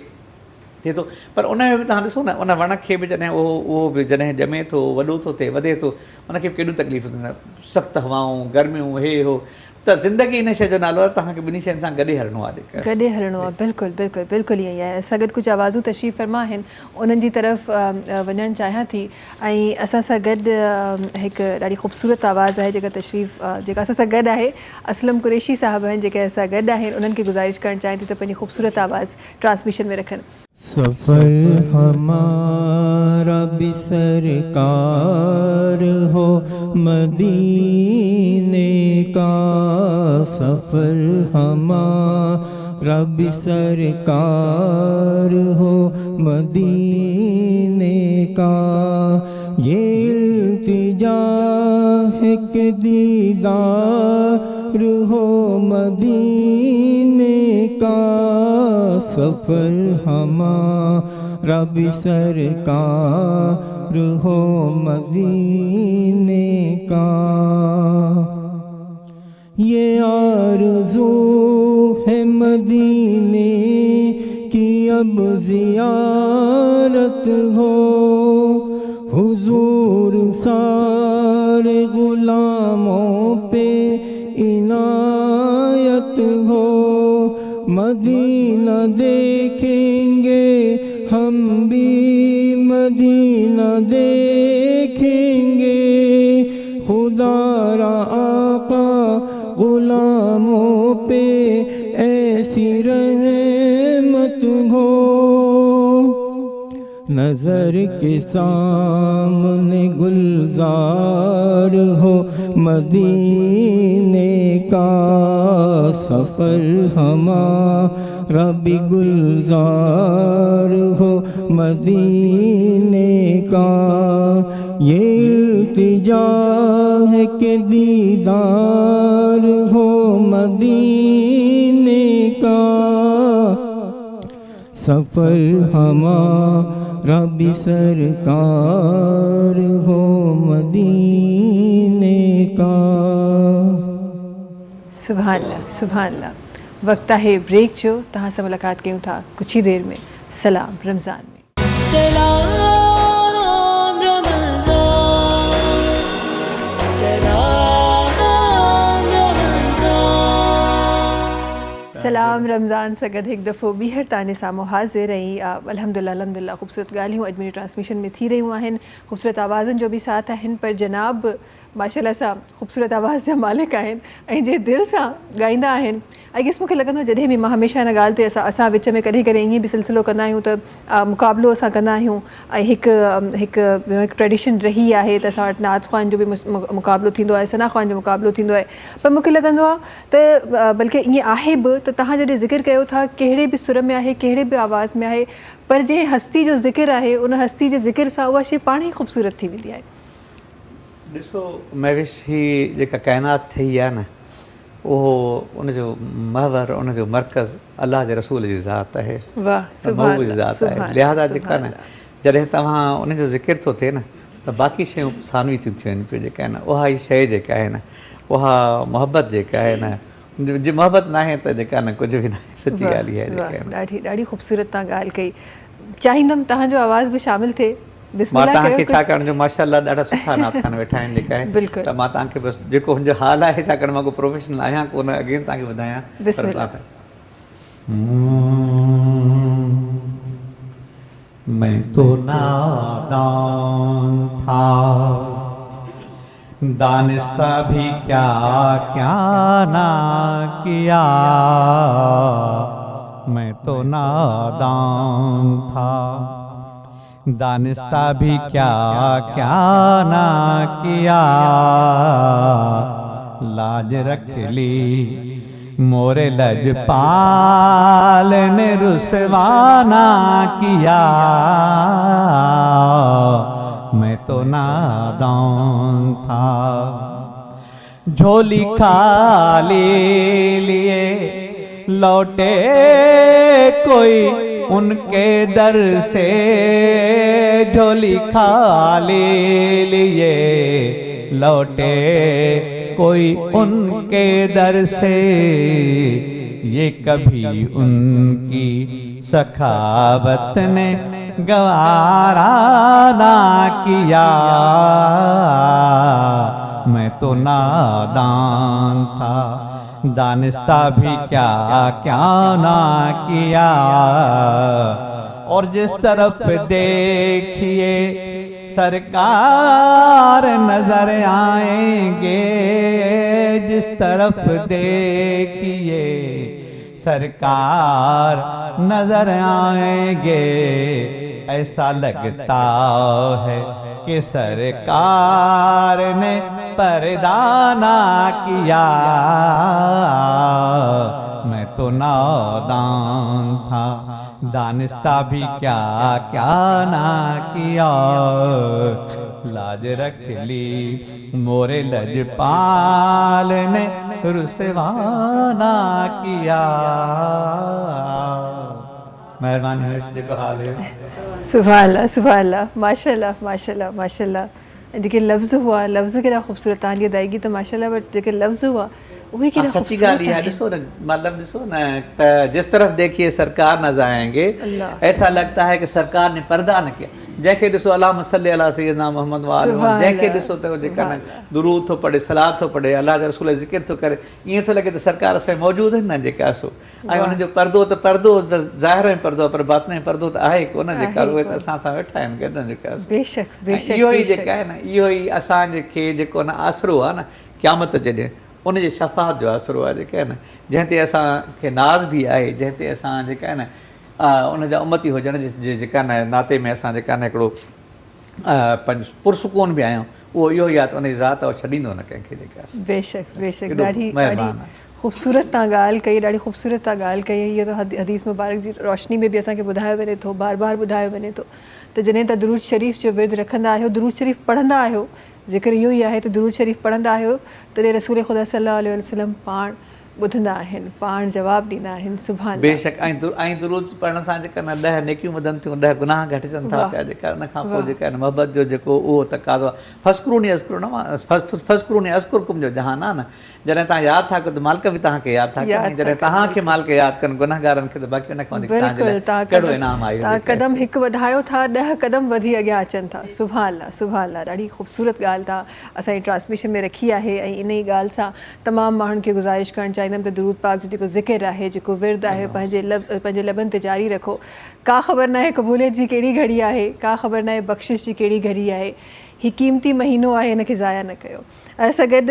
थिए थो, पर उन में बि तव्हां ॾिसो न उन वण खे बि जॾहिं उहो बि जॾहिं ॼमे थो, वॾो थो थिए, वधे थो, उनखे बि केॾियूं तकलीफ़ूं थींदियूं आहिनि, सख़्तु हवाऊं, गर्मियूं, हे हो। त ज़िंदगी इन शइ जो नालो आहे, तव्हांखे ॿिन्ही शयुनि सां गॾे हलणो आहे। गॾे हलणो आहे, बिल्कुलु बिल्कुलु बिल्कुलु ईअं ई आहे। असां गॾु कुझु आवाज़ूं तशरीफ़ फरमा आहिनि, उन्हनि जी तरफ़ वञणु चाहियां थी। ऐं असां सां गॾु हिकु ॾाढी ख़ूबसूरत आवाज़ आहे जेका जेका असां सां गॾु आहे, असलम कुरैशी साहिबु आहिनि जेके असां गॾु आहिनि। उन्हनि खे गुज़ारिश करणु चाहियां थी त पंहिंजी ख़ूबसूरत आवाज़ ट्रांसमिशन में रखनि। सफर हमारा भी सरकार हो मदीने का, सफर हमारा भी सरकार हो मदीने का, ये इल्तिजा है कि दीदार हो मदीने का, सफर हमारा भी सरकार हो मदीने का, ये आरज़ू है मदीने की अब ज़ियारत हो, हुजूर सारे गुलामों पे इनायत हो, मदीना देखेंगे हम भी मदीना देखेंगे, खुदा रा आका गुलामों नजर के सामने गुलजार हो मदीने का सफर हमारा भी गुलजार हो मदीने का। ये इल्तिजा है कि दीदार हो मदीने का सफर हमारा भी सरकार हो मदीने का। सुभान अल्लाह, सुभान अल्लाह। वक्त आहे ब्रेक जो तहां सां मुलाक़ात कयूं था कुछ ही देर में सलाम रमज़ान में। सलाम रमज़ान, सलाम रमज़ान। सलाम रमज़ान सां गॾु हिकु दफ़ो ॿीहर तव्हांजे साम्हूं हाज़िर रही। अल्हम्दुलिल्लाह अल्हम्दुलिल्लाह ख़ूबसूरत ॻाल्हियूं अॼु मुंहिंजी ट्रांसमिशन में थी रहियूं आहिनि, ख़ूबसूरत आवाज़ुनि जो बि साथ आहिनि, पर जनाब माशाल्लाह सां ख़ूबसूरत आवाज़ जा मालिक आहिनि ऐं जे दिलि सां ॻाईंदा आहिनि। आई गेस मूंखे लॻंदो आहे जॾहिं बि मां हमेशह हिन ॻाल्हि ते असां विच में कॾहिं कॾहिं ईअं बि सिलसिलो कंदा आहियूं त मुक़ाबिलो असां कंदा आहियूं ऐं हिकु ट्रेडिशन रही आहे त असां वटि नात ख़्वान जो बि मुक़ाबिलो थींदो आहे, सना ख़्वान जो मुक़ाबिलो थींदो आहे। पर मूंखे लॻंदो आहे त बल्कि ईअं आहे बि त तव्हां जॾहिं ज़िक्र कयो था कहिड़े बि सुर में आहे, कहिड़े बि आवाज़ में आहे, पर जंहिं हस्ती जो ज़िक्र आहे उन हस्ती जे ज़िक्र सां उहा शइ पाण ई ख़ूबसूरत थी वेंदी आहे। ॾिसो महविश ही जेका काइनात ठही आहे न, उहो उनजो महवर, उनजो मर्कज़ अलाह जे रसूल जी ज़ात आहे, वाह महबूब जी ज़ात आहे। लिहाज़ा जेका न जॾहिं तव्हां उनजो ज़िक्र थो थिए न त बाक़ी शयूं सानवी थियूं थियनि पियूं जेका आहे न, उहा ई शइ जेका आहे न, उहा मोहबत जेका आहे न, जी मोहबत न आहे त जेका न कुझु बि न आहे। सची ॻाल्हि आहे जेका आहे न। ॾाढी ॾाढी ख़ूबसूरत तव्हां ॻाल्हि कई। चाहींदमि तव्हांजो आवाज़ बि शामिलु थिए। मां तव्हांखे छा करण जो माशाअल्लाह ॾाढा सुठा नात ख़ान वेठा आहिनि जेका आहे, त मां तव्हांखे बसि जेको हुनजो हाल आहे, छाकाणि मां को प्रोफेशनल आहियां कोन, अगेन तव्हांखे ॿुधायां। मैं तो नादान था, दानिस्ता भी क्या क्या ना किया, मैं तो नादान था, दानिस्ता भी क्या क्या ना किया, लाज रख ली मोरे लजपाल ने रुसवाना किया, मैं तो नादान था, झोली खाली लिए लौटे कोई उनके दर से, झोली खाली लिए लौटे कोई उनके दर से, ये कभी उनकी सखावत ने गवारा ना किया, मैं तो नादान था, दानिस्ता भी क्या क्या ना किया। और जिस तरफ देखिए सरकार नजर आएंगे, जिस तरफ देखिए सरकार नजर आएंगे, ऐसा लगता है कि सरकार ने पर्दा ना किया, मैं तो नादान था, दानिस्ता भी क्या क्या ना किया, लाज रख ली मोरे लजपाल ने रुसवाना किया। मेहरबानी जेको हाल है। सुभान अल्लाह, सुभान अल्लाह, माशाल्लाह माशाल्लाह माशाल्लाह। जेके लफ़्ज़ हुआ, लफ़्ज़ केॾा ख़ूबसूरत, तव्हांजी अदायगी त माशाल्लाह, बट जेके लफ़्ज़ हुआ उहे केॾा सच्ची ॻाल्हि आहे। ॾिसो न, मतिलबु ॾिसो न त जिस तरफ देखिए सरकार नजर आएंगे, ऐसा लगता है कि सरकार ने पर्दा न किया। जंहिंखे ॾिसो अल्लाहुम्मा सल्ली अला सय्यिदना मुहम्मद व आलि मुहम्मद, जंहिंखे ॾिसो त जेका न दुरूद थो पढ़े, सलात थो पढ़े, अलाह जे रसूल ज़िक्र थो करे, ईअं थो लॻे त सरकार असां मौजूदु आहिनि न जेका सो। ऐं हुनजो पर्दो त पर्दो ज़ाहिर में पर्दो, पर बातिन में पर्दो त आहे कोन जेका, उहे त असां सां वेठा आहिनि गॾु जेका। बेशक बेशक, इहो ई जेका आहे न, इहो ई असांखे जेको न आसरो आहे न क़यामत जॾहिं, उनजे शफ़ाअत जो आसरो आहे जेका आहे न, जंहिं ते असांखे नाज़ बि आहे, जंहिं ते असां जेका आहे न उन जा उमती हुजण जेका न नाते में असां जेका न हिकिड़ो पुरसुकून बि आहियूं, उहो इहो ई आहे त उन जी ज़ात और छॾींदो न कंहिंखे जेका बेशक बेशक केॾो ॾाढी महिरबानी ॾाढी आहे। ख़ूबसूरत तव्हां ॻाल्हि कई, ॾाढी ख़ूबसूरत तव्हां ॻाल्हि कई। इहो त हदीस मुबारक जी रोशनी में बि असांखे ॿुधायो वञे थो, बार बार ॿुधायो वञे थो त जॾहिं तव्हां दुरूद शरीफ़ जो विर्द रखंदा आहियो, दुरूद शरीफ़ पढ़ंदा आहियो, जेकर इहो ई आहे त दुरूद शरीफ़ पढ़ंदा आहियो, तॾहिं रसूल ख़ुदा सल्लल्लाहु अलैहि वसल्लम पाण ॿुधंदा आहिनि, पाण जवाबु ॾींदा आहिनि। सुभाणे बेशक ऐं दुरूद पढ़ण सां जेका न 10 नेकियूं वधनि थियूं, 10 गुनाह घटिजनि था पिया जेका उन खां पोइ जेका आहिनि मोहबत जो जेको उहो तक़ाज़ो आहे। फस्कुरूनी अस्कुर न फस्कुरूनी अस्कुरकुम जो जहान आहे न, जॾहिं तव्हां यादि था कयो त मालिक बि तव्हांखे यादि था कनि, जॾहिं तव्हांखे मालिक यादि कनि गुनाहगारनि खे त बाक़ी उन खां वधीक कहिड़ो इनाम आहे। तव्हां क़दम हिकु वधायो था, 10 क़दम वधी अॻियां अचनि था। सुभाणे अल्लाह ॾाढी ख़ूबसूरत ॻाल्हि तव्हां असांजी ट्रांसमिशन में रखी आहे। ऐं इन ई ॻाल्हि सां तमामु माण्हुनि खे गुज़ारिश करणु चाहींदमि त दुरूद पाक जो जेको ज़िक्र आहे, जेको विर्द आहे, पंहिंजे लबनि ते जारी रखो। का ख़बर न आहे क़बूलियत जी कहिड़ी घड़ी आहे, का ख़बर न आहे बख़्शिश जी कहिड़ी घड़ी आहे। ही क़ीमती महीनो आहे, हिनखे ज़ाया न कयो। असां गॾु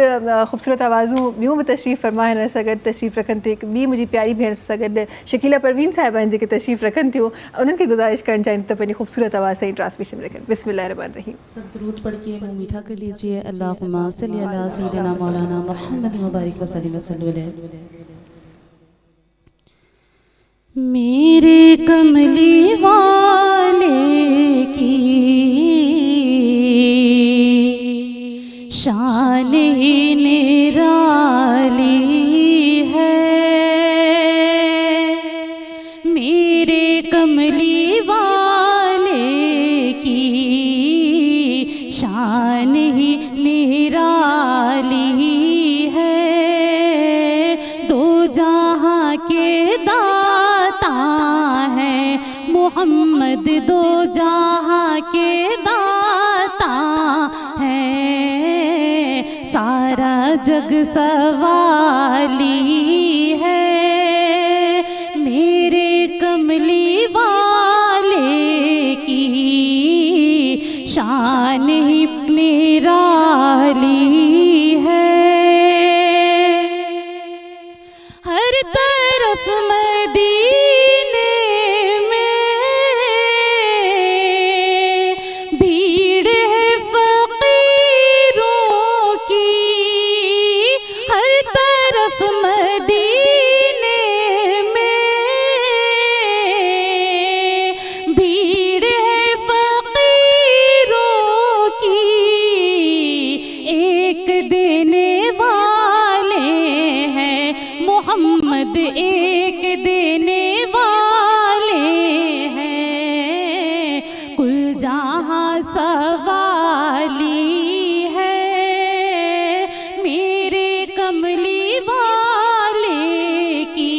ख़ूबसूरत आवाज़ूं ॿियूं बि तशरीफ़ फरमाइनि, असां गॾु तशरीफ़ रखनि थियूं। हिकु ॿी मुंहिंजी प्यारी भेण सां गॾु शकीला परवीन साहिबा आहिनि जेके तशरीफ़ रखनि थियूं, उन्हनि खे गुज़ारिश करणु चाहिनि त पंहिंजी ख़ूबसूरत आवाज़ सां ई ट्रांसमिशन रखनि। बिस्मिल्लाह रहमान रहीम। सब दुरूद पढ़ के मुँह मीठा कर लीजिए। अल्लाहुम्मा सल्ली अला सय्यिदिना मौलाना मुहम्मद व बारिक व सल्लिम वसल्लम। मेरे कमली वाले की शान ही निराली है, मेरे कमली वाले की शान ही निराली है। दो जहाँ के दाता है मोहम्मद, दो जहाँ के दाता है। सारा जग सवाली है, मेरे कमली वाले की शान ही निराली है। हर तरफ मदीने में भीड़ है फकीरों की, हर तरफ मदीने में भीड़ है फकीरों की। एक देने वाले हैं मोहम्मद, एक देने वाले हैं। कुल जहाँ सवाली है, मेरे कमली वाले की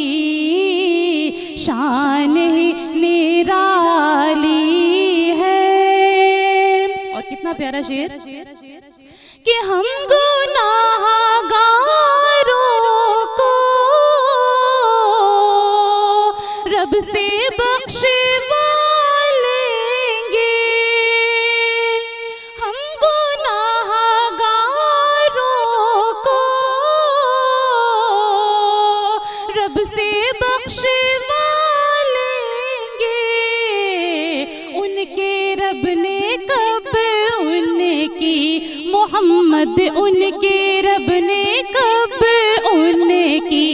शान ही निराली है। और कितना प्यारा शेर कि हम गुनाहगारों को रब से बख्शवा लेंगे, हम गुनाहगारों को रब से बख्शवा लेंगे। उनके रब ने कब उनकी मोहम्मद, उनके रब ने कब उनकी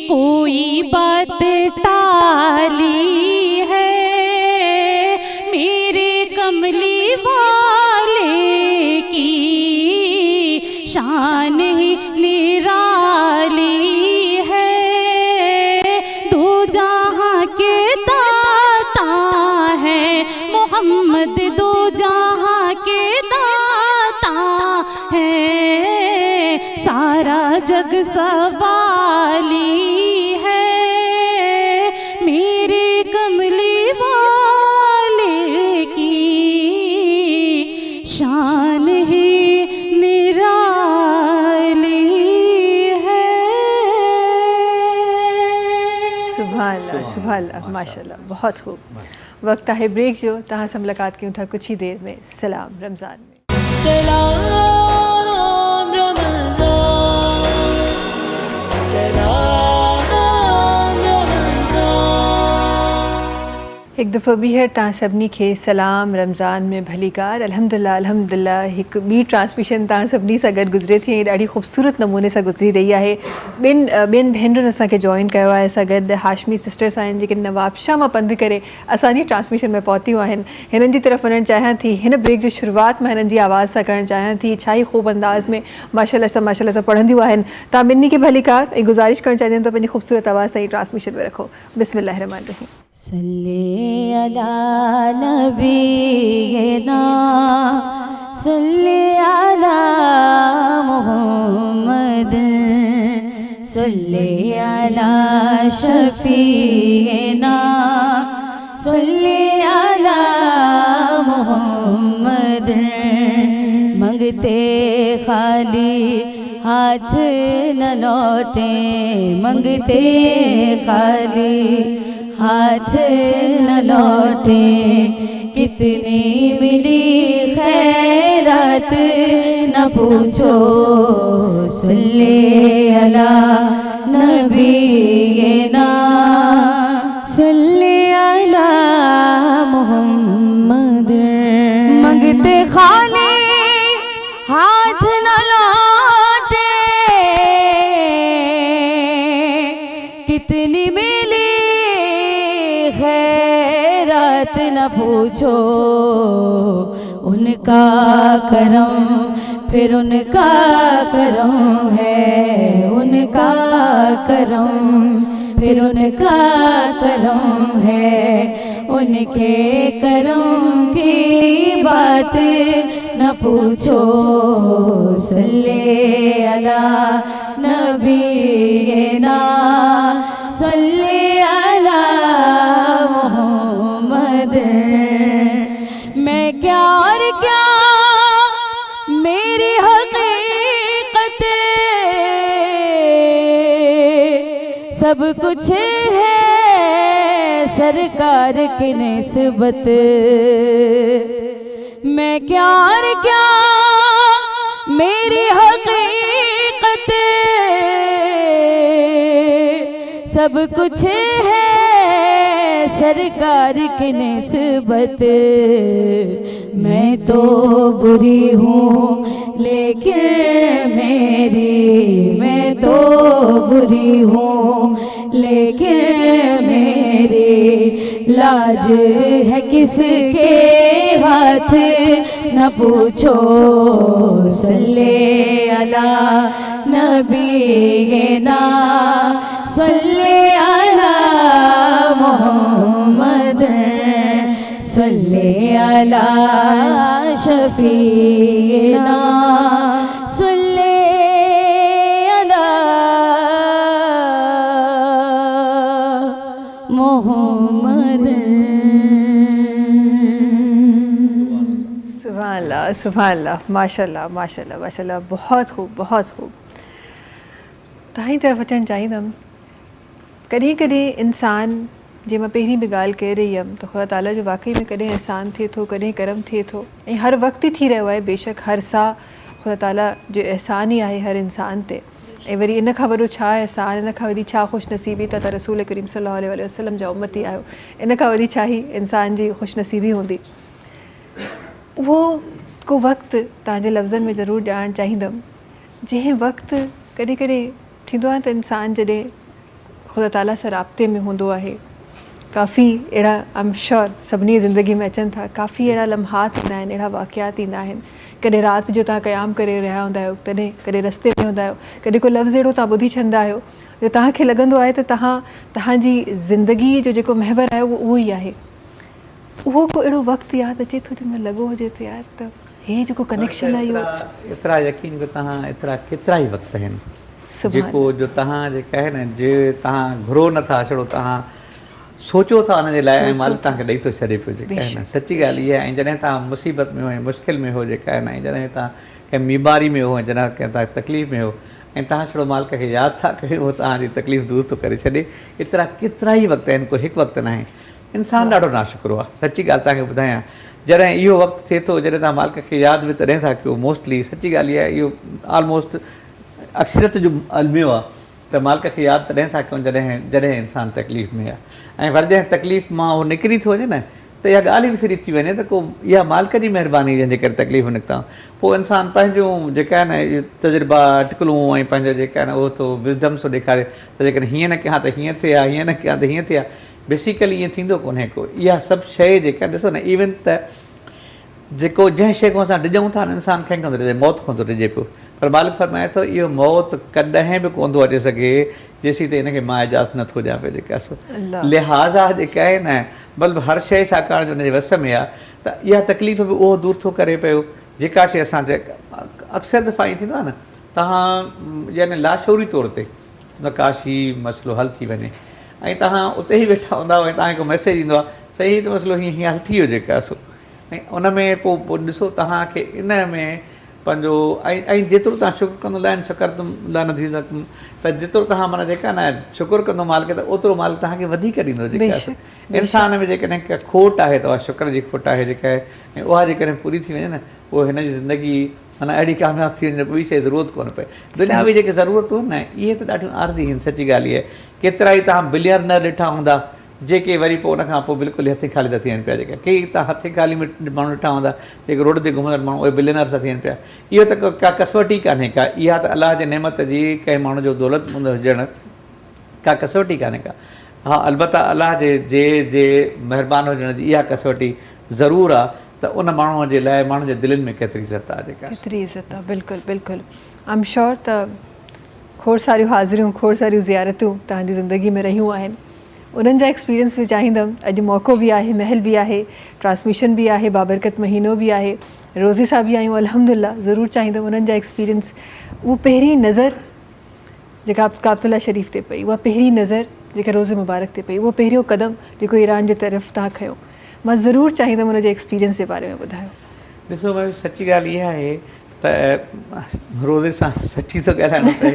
कोई बात टाली है। मेरे कमली वाले की शान ही निराली है। दो जहाँ के दाता है मोहम्मद, दो जहाँ के दाता है। सारा जग सवाली है, मेरे कमली वाले की शान ही निराली है। सुभान अल्लाह माशाल्लाह, बहुत खूब। वक्त है ब्रेक जो, तहाँ से मुलाकात क्यों था कुछ ही देर में। सलाम रमज़ान में। सलाम रमज़ान, सलाम रमज़ान। एक दफ़ो ॿीहर तव्हां सभिनी खे सलाम रमज़ान में भलीकार। अल्हम्दुलिल्लाह अल्हम्दुलिल्लाह हिकु ॿी ट्रांसमिशन तव्हां सभिनी सां गॾु गुज़रे थी ऐं ॾाढी ख़ूबसूरत नमूने सां गुज़री रही आहे। ॿियनि भेनरुनि असांखे जॉइन कयो आहे असां गॾु। हाशमी सिस्टर्स आहिनि जेके नवाबशाह मां पंधु करे असांजी ट्रांसमिशन में पहुतियूं आहिनि। हिननि जी तरफ़ वञणु चाहियां थी। हिन ब्रेक जी शुरूआति मां हिननि जी आवाज़ सां करणु चाहियां थी। छा ई ख़ूब अंदाज़ में माशाल्लाह सां पढ़ंदियूं आहिनि। तव्हां ॿिन्ही खे भलीकार ऐं गुज़ारिश करणु चाहींदी आहियां त पंहिंजी ख़ूबसूरत आवाज़ सां ई ट्रांसमिशन में रखो। बिस्मिल्लाहिर रहमानिर रहीम। सल्ले अला नबीना सल्ले अला मुहम्मद सल्ले अला शफीना सल्ले अला मुहम्मद। मंगते खाली हाथ न लौटे, मंगते खाली हाथ न लौटे। कितनी मिली खैरात न पूछो, सल्ले अला नबीना सल्ले अला मुहम्मद। मंगते खाली हाथ न लौटे, कितनी मिली खैरात न पूछो। उनका करम फिर उनका करम है, उनका करम फिर उनका करम है। उनके करम की बात न पूछो, सल्ले अला नबीना सल्ले अला मुहम्मद। मैं क्या और क्या मेरी हकीकत, सब कुछ है सरकार की निस्बत। मैं क्या और क्या मेरी हकीकत, सब कुछ है सरकार की निस्बत। मैं तो बुरी हूँ लेकिन मैं तो बुरी हूँ लेकिन मेरी लाज है किसके हाथ न पूछो, सल्ले अला नबीना सल्ले अला मुहम्मद सल्ले अला शफीना सल्ले अला मुहम्मद। सुभान अल्लाह सुभान अल्लाह माशाल्लाह माशाल्लाह माशाल्लाह। बहुत खूब बहुत खूब। तव्हांजी तरफ़ अचणु चाहींदमि। कॾहिं कॾहिं इंसान जे मां पहिरीं बि ॻाल्हि कई रही हुअमि त ख़ुदा ताला जो वाक़ई में कॾहिं एहसान थिए थो, कॾहिं करम थिए थो ऐं हर वक़्तु थी रहियो आहे। बेशक हर साह ख़ुदा ताला जो एहसान ई आहे हर इंसान ते। ऐं वरी इन खां वॾो छा एहसान, इन खां वॾी छा ख़ुशनसीबी त रसूल करीम सल्लल्लाहु अलैहि वसल्लम जा उम्मती आहियो। इन खां वॾी छा ई इंसान जी ख़ुशनसीबी हूंदी। उहो को वक़्तु तव्हांजे लफ़्ज़नि में ज़रूरु ॼाणणु चाहींदमि जंहिं वक़्तु कॾहिं कॾहिं थींदो आहे त इंसान जॾहिं ख़ुदा ताला सां राब्ते में हूंदो आहे। काफ़ी अहिड़ा आई एम श्योर सभिनी ज़िंदगी में अचनि था। काफ़ी अहिड़ा लम्हात ईंदा आहिनि, अहिड़ा वाक़ियात ईंदा आहिनि। कॾहिं राति जो तव्हां क़याम करे रहिया हूंदा आहियो, कॾहिं रस्ते में हूंदा आहियो, कॾहिं को लफ़्ज़ अहिड़ो तव्हां ॿुधी छॾंदा आहियो जो तव्हांखे लॻंदो आहे त तव्हांजी ज़िंदगी जो जेको महवर आहे उहो ई आहे। उहो को अहिड़ो वक़्तु यादि अचे थो जंहिंमें लॻो हुजे त यार त हे जेको कनेक्शन आहे इहो एतिरा यकीन कयो तव्हां एतिरा केतिरा ई वक़्त आहिनि जेको जो तव्हां जेका आहे न जे तव्हां घुरो नथा छड़ो तव्हां सोचो था हुनजे लाइ ऐं मालिक तव्हांखे ॾेई थो छॾे पियो जेका आहे न। सची ॻाल्हि इहा आहे। ऐं जॾहिं तव्हां मुसीबत में हो ऐं मुश्किल में हो जेका आहे न, ऐं जॾहिं तव्हां कंहिं बीमारी में हो ऐं जॾहिं कंहिं तव्हां तकलीफ़ में हो ऐं तव्हां छड़ो मालिक खे यादि था कयो उहो तव्हांजी तकलीफ़ दूर थो करे छॾे। एतिरा केतिरा ई वक़्त आहिनि, को हिकु वक़्तु न आहे। इंसानु ॾाढो नाशुक्रो आहे। सची ॻाल्हि तव्हांखे ॿुधायां, जॾहिं इहो वक़्तु थिए थो जॾहिं तव्हां मालिक खे यादि बि तॾहिं था कयो। मोस्टली सची ॻाल्हि इहा आहे, इहो आलमोस्ट अक्सरियत जो अलमियो आहे त मालिक खे यादि तॾहिं था कयूं जॾहिं इंसानु तकलीफ़ में आहे। ऐं वरी जॾहिं तकलीफ़ मां उहो निकिरी थो वञे न त इहा ॻाल्हि ई विसरी थी वञे त को इहा मालिक जी महिरबानी जंहिंजे करे तकलीफ़ निकिता। पोइ इंसानु पंहिंजूं जेका आहे न इहे तजुर्बा अटकलूं ऐं पंहिंजो जेका आहे न उहो थो विज़डम थो ॾेखारे त जेकॾहिं हीअं न कयां त हीअं थिए हा, हीअं न कयां त हीअं थिए हा। बेसिकली ईअं थींदो कोन्हे को। इहा सभु शइ जेका ॾिसो न, इवन त जेको जंहिं शइ खां असां डिॼूं था न इंसानु कंहिं खां थो डिॼे, मौत खां थो डिॼे पियो। पर मालिक फरमाए थो इहो मौत कॾहिं बि कोन थो अचे सघे जेसीं त हिनखे मां इजाज़त नथो ॾियां पियो जेका लिहाज़ा जेका आहे न, बल्कि हर शइ छाकाणि जो हुनजे वस में आहे त इहा तकलीफ़ बि उहो दूरि थो करे पियो। जेका शइ असां अक्सर दफ़ा ईअं थींदो आहे न, तव्हां यानी लाशौरी तौर ते काशी मसइलो हल थी वञे ऐं तव्हां उते ई वेठा हूंदा ऐं तव्हांखे को मैसेज ईंदो आहे सही त मसइलो हीअं हल थी वियो जेका ऐं उन में पोइ ॾिसो तव्हांखे इन में पंहिंजो ऐं जेतिरो तव्हां शुक्र कंदो लाइन शकरतुम लानज़ीदकुम त जेतिरो तव्हां माना जेका न शुक्र कंदो मालिक त ओतिरो मालिक तव्हांखे वधीक ॾींदो। जेका इंसान में जेकॾहिं का खोट आहे त उहा शुक्र जी खोट आहे जेका आहे ऐं उहा जेकॾहिं पूरी थी वञे न पोइ हिनजी ज़िंदगी माना अहिड़ी कामयाबु थी वञे ॿी शइ ज़रूरत कोन पए। दुनियावी जेके ज़रूरतूं आहिनि न इहे त ॾाढियूं आरज़ी आहिनि। सची ॻाल्हि इहा आहे केतिरा ई तव्हां बिलियनर ॾिठा हूंदा जेके वरी पोइ उनखां पोइ बिल्कुलु हथे ख़ाली था थियनि पिया। जेके कई तव्हां हथे ख़ाली में माण्हू ॾिठा हूंदा जेके रोड ते घुमंदड़ माण्हू उहे बिलियनर था थियनि पिया। इहो त का कसवटी कान्हे का, इहा त अलाह जे नेमत जी कंहिं माण्हू जो दौलतमंद हुजणु का कसवटी कान्हे का। हा अलबत्ता अलाह जे महिरबानी हुजण जी इहा कसवटी ज़रूरु आहे त उन माण्हूअ जे लाइ माण्हू जे दिलनि में केतिरी इज़त आहे जेका केतिरी इज़त आहे। बिल्कुलु बिल्कुलु आई एम श्योर त खोड़ सारियूं हाज़िरियूं खोड़ सारियूं ज़ियारतूं तव्हांजी ज़िंदगी में रहियूं आहिनि। उन्हनि जा एक्सपीरियंस बि चाहींदमि। अॼु मौक़ो बि आहे, महल बि आहे, ट्रांसमिशन बि आहे, बाबरकत महीनो बि आहे, रोज़े सां बि आहियूं अल्हम्दुलिल्लाह। ज़रूरु चाहींदमि उन्हनि जा एक्सपीरियंस, उहो पहिरीं नज़र जेका काबतुल्ला शरीफ़ ते पई, उहा पहिरीं नज़र जेका रोज़े मुबारक ते पई, उहो पहिरियों क़दम जेको ईरान जे तरफ़ तव्हां खयो, मां ज़रूरु चाहींदमि उनजे एक्सपीरियंस जे बारे में ॿुधायो। ॾिसो भाई सची ॻाल्हि इहा आहे त रोज़े सां सची थो ॻाल्हाइणो पए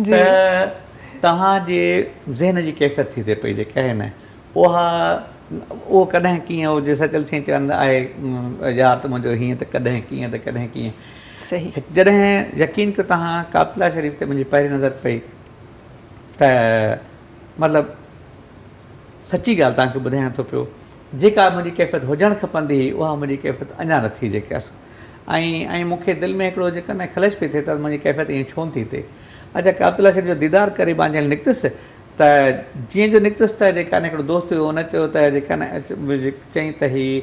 त तव्हांजे ज़हन जी कैफ़ियत थी थिए पई जेका आहे न उहो कॾहिं कीअं हुजे। सचल साईं चवंदा आहे यार त मुंहिंजो हीअं त कॾहिं कीअं त कॾहिं कीअं। सही जॾहिं यकीन कयो तव्हां काबतुल्ला शरीफ़ ते मुंहिंजी पहिरीं नज़र पई त मतिलबु सची ॻाल्हि तव्हांखे ॿुधायां थो पियो जेका मुंहिंजी कैफ़ियत हुजणु खपंदी हुई उहा मुंहिंजी कैफ़ियत अञा न थी जेका ऐं मूंखे दिलि में हिकिड़ो जेका न ख़लश पई थिए त मुंहिंजी कैफ़ियत ईअं छो थी थिए। अच्छा काबतुल्ला शरीफ़ जो दीदार करे मां जंहिं निकितुसि त जीअं जो निकितुसि त जेका न हिकिड़ो दोस्त हुयो हुन चयो त जेका न चयईं त हीअ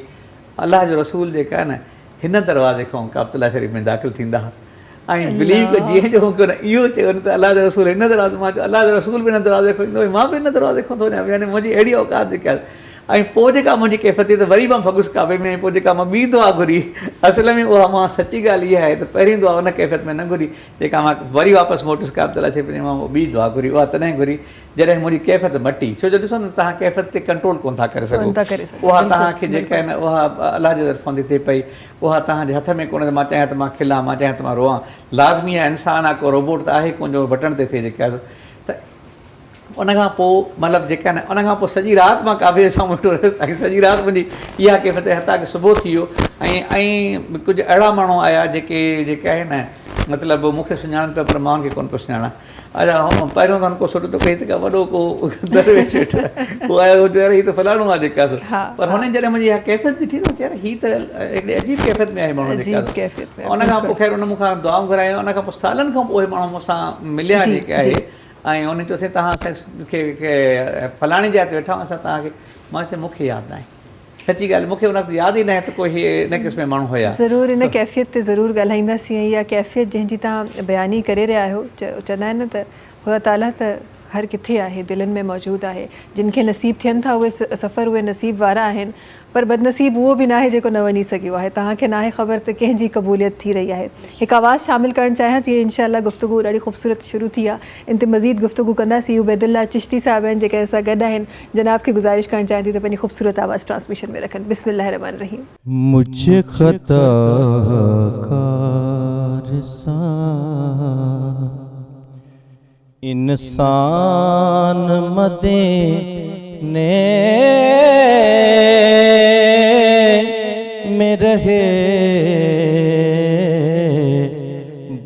अलाह जो रसूल जेका आहे न हिन दरवाज़े खां काबतुल्ला शरीफ़ में दाख़िल थींदा ऐं बिलीव कयो जीअं जो मूंखे इहो चयो न त अलाह जो रसूल हिन दरवाज़े मां चयो अलाह जो रसूल बि हिन दरवाज़े खां ईंदो मां बि हिन दरवाज़े खां थो वञां। यानी मुंहिंजी अहिड़ी औकात जेका ऐं पोइ जेका मुंहिंजी कैफ़ियत त वरी मां फॻुसि काबे में पोइ जेका मां ॿी दुआ घुरी असल में उहा मां सची ॻाल्हि इहा आहे त पहिरीं दुआ उन कैफ़ियत में न घुरी जेका मां वरी वापसि मोटुसि काबतुल्ला शरीफ़ में मां ॿी दुआ घुरी उहा तॾहिं घुरी जॾहिं मुंहिंजी कैफ़ियत मटी। छो जो ॾिसो न तव्हां कैफ़ियत ते कंट्रोल कोन था करे सघो। उहा तव्हांखे जेका आहे न उहा अलाह जे तरफ़ां थी थिए पई उहा तव्हांजे हथ में कोन्हे। मां चाहियां त मां खिलां मां चाहियां त मां रोआं लाज़मी आहे इंसानु आहे को रोबोट त आहे कोन जो बटण ते थिए जेका त उनखां पोइ मतिलबु जेका न उनखां पोइ सॼी राति मां काबे सां वेठो रहियुसि ऐं सॼी राति मुंहिंजी इहा कैफ़ियत हथा की सुबुह थी वियो ऐं कुझु अहिड़ा माण्हू आया जेके आहे न मतिलबु मूंखे सुञाणनि पिया पर मां उनखे कोन पियो सुञाणा। अच्छा पहिरियों त को सुठो थो कई त का वॾो को दरवेश वेठो उहो आयो चयो हीअ त फलाणो आहे जेका पर हुन जॾहिं मुंहिंजी इहा कैफ़ियत ॾिठी न चयो हीअ त हिकिड़ी अजीब कैफ़ियत में आहे माण्हू जेका उनखां पोइ ख़ैर उन मूंखां दुआऊं घुरायूं उनखां पोइ सालनि खां पोइ माण्हू मूंसां मिलिया जेके आहे ऐं उन चयोसीं तव्हां खे फलाणी जाइ ते वेठा असां तव्हांखे मां चयो मूंखे यादि न आहे। सची ॻाल्हि मूंखे उन वक़्तु यादि ई न आहे त कोई इन क़िस्म जा माण्हू हुया। ज़रूरु इन कैफ़ियत ते ज़रूरु ॻाल्हाईंदासीं। ऐं इहा कैफ़ियत जंहिंजी तव्हां बयानी करे रहिया आहियो चवंदा आहिनि न त ख़ुदा ताला त हर किथे आहे दिलनि में मौजूदु आहे। जिन खे नसीब थियनि था उहे सफ़र उहे नसीब वारा आहिनि पर बदनसीब उहो बि न आहे जेको न वञी सघियो आहे। तव्हांखे न आहे ख़बर त कंहिंजी क़बूलियत थी रही आहे। हिकु आवाज़ु शामिलु करणु चाहियां थी इंशाअल्लाह गुफ़्तगू ॾाढी ख़ूबसूरत शुरू थी आहे। इन ते मज़ीद गुफ़्तगू कंदासीं। उबैदुल्लाह चिश्ती साहिब आहिनि जेके असां गॾु आहिनि। जनाब खे गुज़ारिश करणु चाहियां थी त पंहिंजी ख़ूबसूरत आवाज़ु ट्रांसमिशन में रखनि। बिस्मिल्लाह रहमान रहीम। मुझ खताकार सा इंसान मदीने में रहे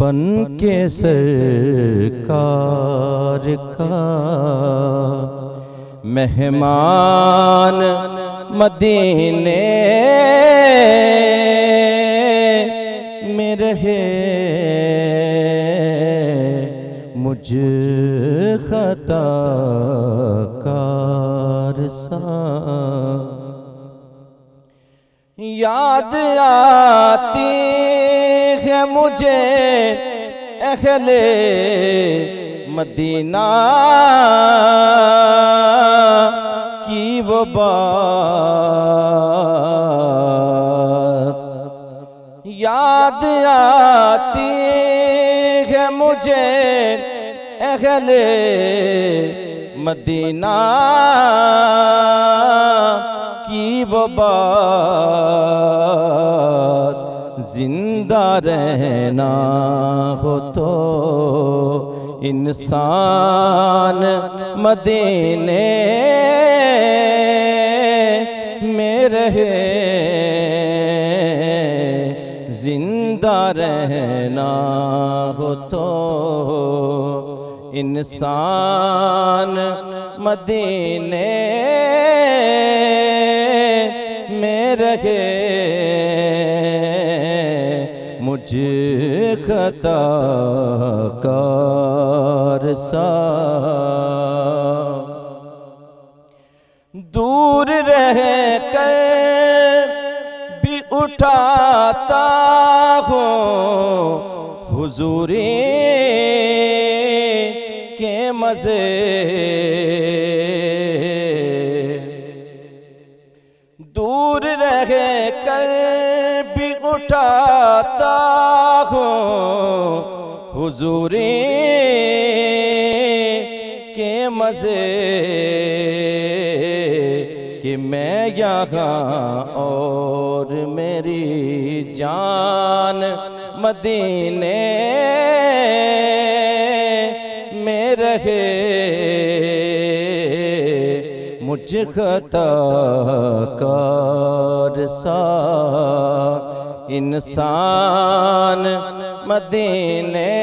बन के सरकार का मेहमान मदीने में रहे मुझ खताकार सा। याद आती है मुझे अहले मदीना की वो बात, याद आती है मुझे अहले मदीना की वो बात। जिंदा रहना हो तो इंसान मदीने में रहे, जिंदा रहना हो तो इंसान मदीने में रहे मुझ खताकार सा। दूर रह कर भी उठाता हूँ हुजूरी के मज़े, दूर रह कर भी उठाता हूँ हुजूरी के मज़े कि मैं यहाँ और मेरी जान मदीने में रहे मुझ खताकार सा इंसान मदीने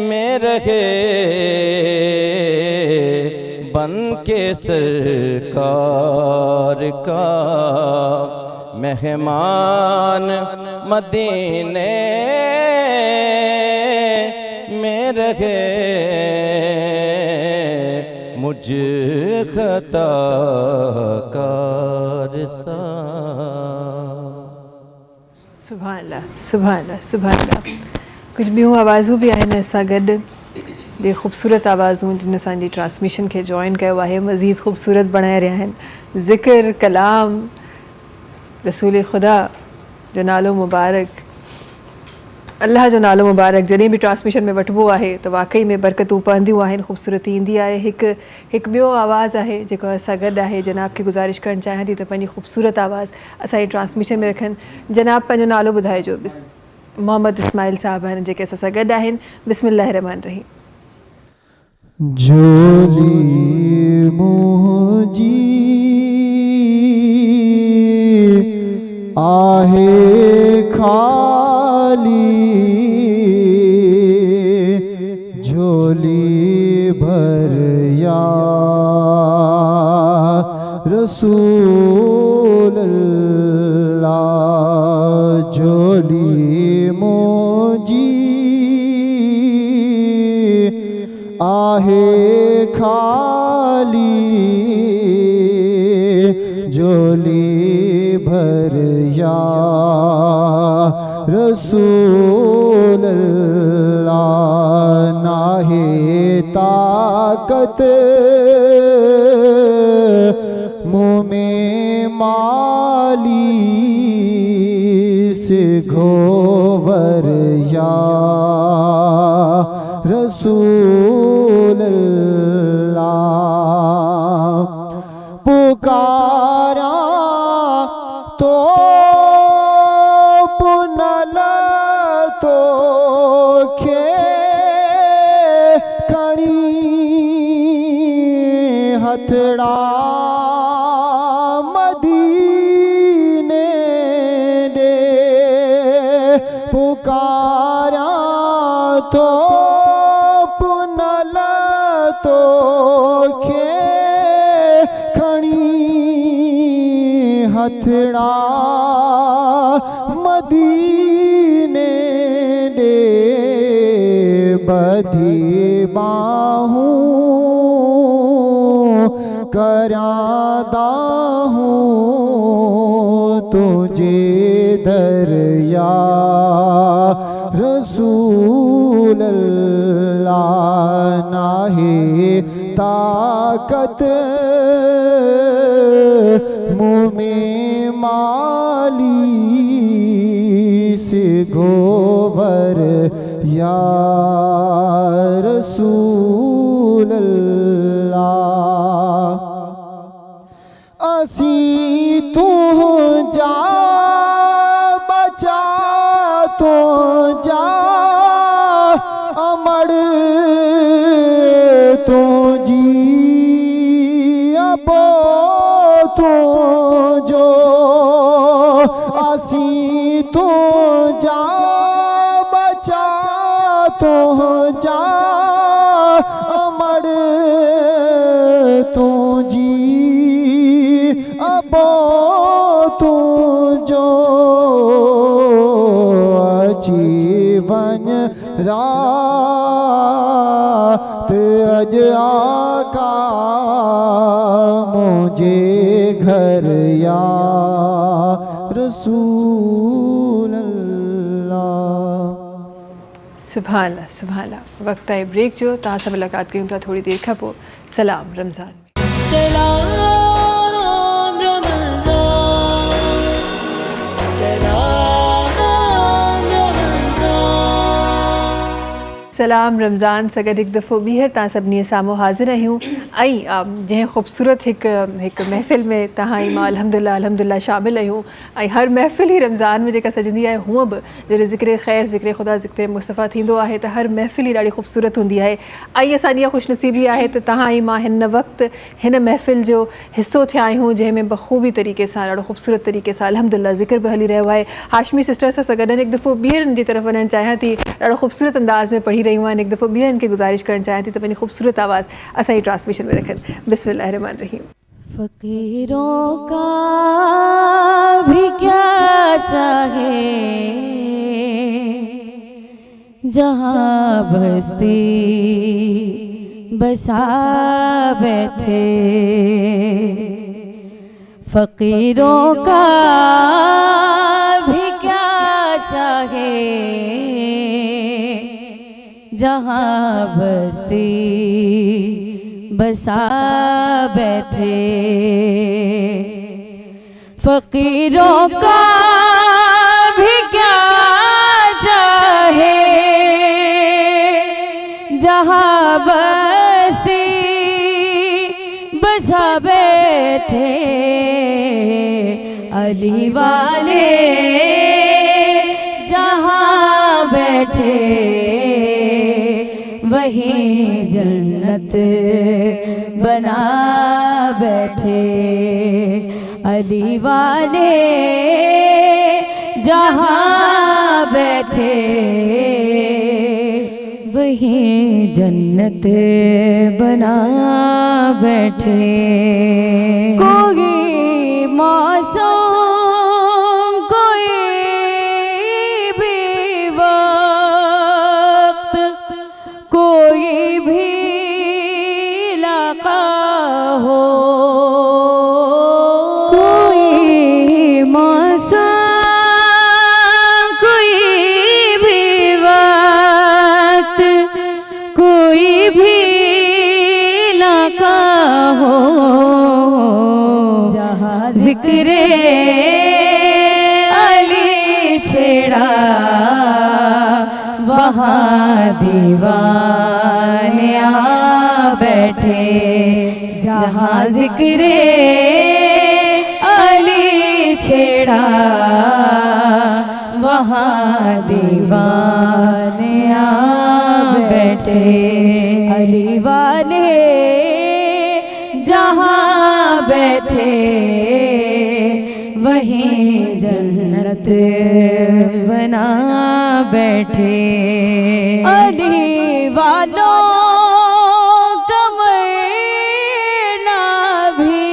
में रहे बन के सरकार का मेहमान मदीने में रहे मुझ खताकार सा। सुभान अल्लाह, सुभान अल्लाह, सुभान अल्लाह। कुछ ॿियूं आवाज़ूं बि आहिनि असां गॾु, ॿिए ख़ूबसूरत आवाज़ूं जिन असांजी ट्रांसमिशन खे जॉइन कयो आहे, मज़ीद ख़ूबसूरत बणाए रहिया आहिनि। ज़िक्र कलाम रसूल ख़ुदा जो नालो मुबारक, अल्लाह जो नालो मुबारक जॾहिं बि ट्रांसमिशन में वठिबो आहे त वाक़ई में बरकतूं पवंदियूं आहिनि, ख़ूबसूरती ईंदी आहे। हिकु ॿियो आवाज़ु आहे जेको असां गॾु आहे, जनाब खे गुज़ारिश करणु चाहियां थी त पंहिंजी ख़ूबसूरत आवाज़ असांजी ट्रांसमिशन में रखनि। जनाब पंहिंजो नालो ॿुधाइजो। मोहम्मद इस्माइल साहब आहिनि जेके असां सां गॾु आहिनि। बिस्मिल्लाह रहमान रहीम। झोली मुंहिंजी आहे खाली, झोली भर या रसूल अल्लाह, झोली मुंहिंजी आहे खाली, झोली भर या रसूल अल्लाह। नाहे ताकत मुँह में माली से घोवर या रसूल अल्लाह। पुकारा तो पुनल तो खे कणी हथड़ा मदीने दे, हथड़ा मदीने दे बधी बाहूं करादा हूँ तुझे दरिया रसूल अल्लाह नाहे ताकत मुँह में माली से गोबर या रसूल अल्लाह असी तू जा बचा तो जा अमर तो जी अबो तो जो असी तू जा बचा तो जा अमर तो जी अबो तू जो जीवन रात अज आका मुझे घर या रसूल अल्लाह। सुभान अल्लाह सुभान अल्लाह। वक्त आहे ब्रेक जो तव्हां सां मुलाक़ात कयूं था थोड़ी देर खां पोइ सलाम रमज़ान में। सलाम रमज़ान सलाम रमज़ान सां गॾु हिकु दफ़ो ॿीहर तव्हां सभिनी साम्हूं हाज़िर आहियूं ऐं जंहिं ख़ूबसूरत हिकु महफ़िल में तव्हां ऐं मां अल्हम्दुलिल्लाह शामिल आहियूं ऐं हर महफ़िल ई रमज़ान में जेका सजंदी आहे हूअं बि जॾहिं ज़िक्र ख़ैर ज़िक्र ख़ुदा ज़िक्र मुस्तफ़ा थींदो आहे त हर महफ़िल ई ॾाढी ख़ूबसूरत हूंदी आहे ऐं असांजी इहा ख़ुशनसीबी आहे त तव्हां ऐं मां हिन वक़्तु हिन महफ़िल जो हिसो थिया आहियूं जंहिंमें बख़ूबी तरीक़े सां ॾाढो ख़ूबसूरत तरीक़े सां अल्हम्दुलिल्लाह ज़िक्र बि हली रहियो आहे। हाशमी सिस्टर्स सां गॾु हिकु दफ़ो ॿीहरनि जी तरफ़ वञणु चाहियां थी, ॾाढो ख़ूबसूरत अंदाज़ में पढ़ी रहियूं आहिनि। हिकु दफ़ो ॿीहरनि खे गुज़ारिश करणु चाहियां थी त पंहिंजी ख़ूबसूरत आवाज़ असांजी ट्रांसमिशन में रखनि। बिस्मिल्लाहिर्रहमानिर्रहीम। फ़कीरों का भी क्या चाहे जहाँ बस्ती बसा बैठे, फ़कीरों का भी क्या चाहे जहाँ बस्ती बसा बैठे, फ़कीरों का भी क्या चाहे जहाँ बस्ती बसा बैठे, अली वाले जहाँ बैठे वहीं जन्नत बना बैठे, अली वाले जहाँ बैठे वहीं जन्नत बना बैठे। कोई मौसम कोई भी वक्त कोई भी इलाका हो, कोई मौसम कोई भी वक्त कोई भी इलाका हो, जहाँ ज़िक्रे अली छेड़ा वहाँ दीवाने आ बैठे, जहाँ ज़िक्रे अली छेड़ा वहाँ दीवाने आ बैठे, अली वाले जहाँ बैठे वहीं जन्नत बना बैठे। अली वालों कमर ना भी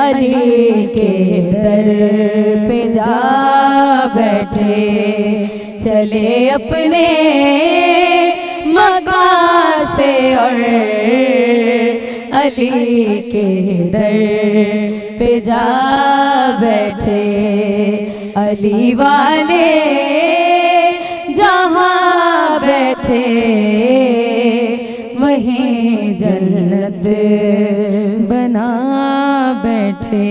अली के दर पे जा बैठे, चले अपने मकान से और अली के दर पे जा बैठे। अली वाले जहाँ बैठे वहीं जन्नत बना बैठे।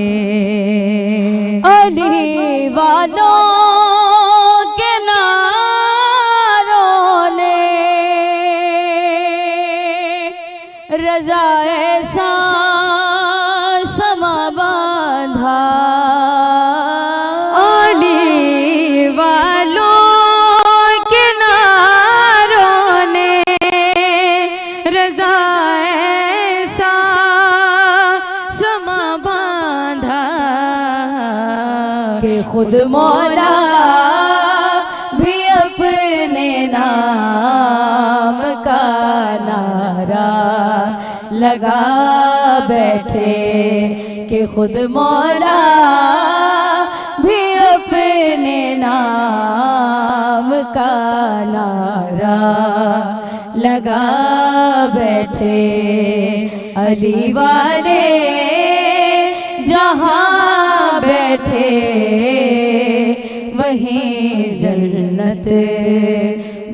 अली वालों के नारों ने रज़ा ऐसा समा बांधा। अली वालों के नारों ने रज़ा ऐसा समा बांधा कि खुद मौला भी अपने नाम का नारा लगा बैठे, कि खुद मौला भी अपने नाम का नारा लगा बैठे। अली वाले जहाँ बैठे वहीं जन्नत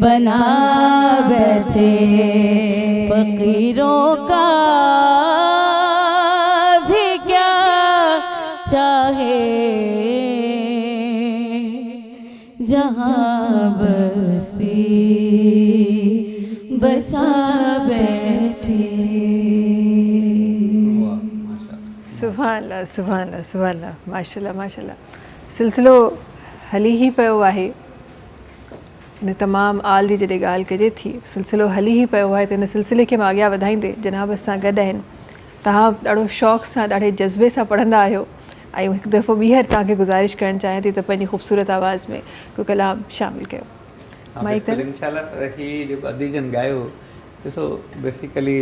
बना बैठे। फकीरों का भी क्या चाहे जहाँ बस्ती बसा बैठे। सुभान अल्लाह, सुभान अल्लाह, सुभान अल्लाह, माशाल्लाह माशाल्लाह। सिलसिलो हली ही पियो आहे। इन तमाम आल जी जॾहिं ॻाल्हि कजे थी, सिलसिलो हली ही पियो आहे, त इन सिलसिले खे मां अॻियां वधाईंदे जनाब सां गॾु आहिनि। तव्हां ॾाढो शौक़ सां, ॾाढे जज़्बे सां पढ़ंदा आहियो, ऐं हिकु दफ़ो ॿीहर तव्हांखे गुज़ारिश करणु चाहियां थी त पंहिंजी ख़ूबसूरत आवाज़ में कोई कलाम शामिल कयो। इंशाल्लाह ही जेको अदीजन ॻायो, ॾिसो बेसिकली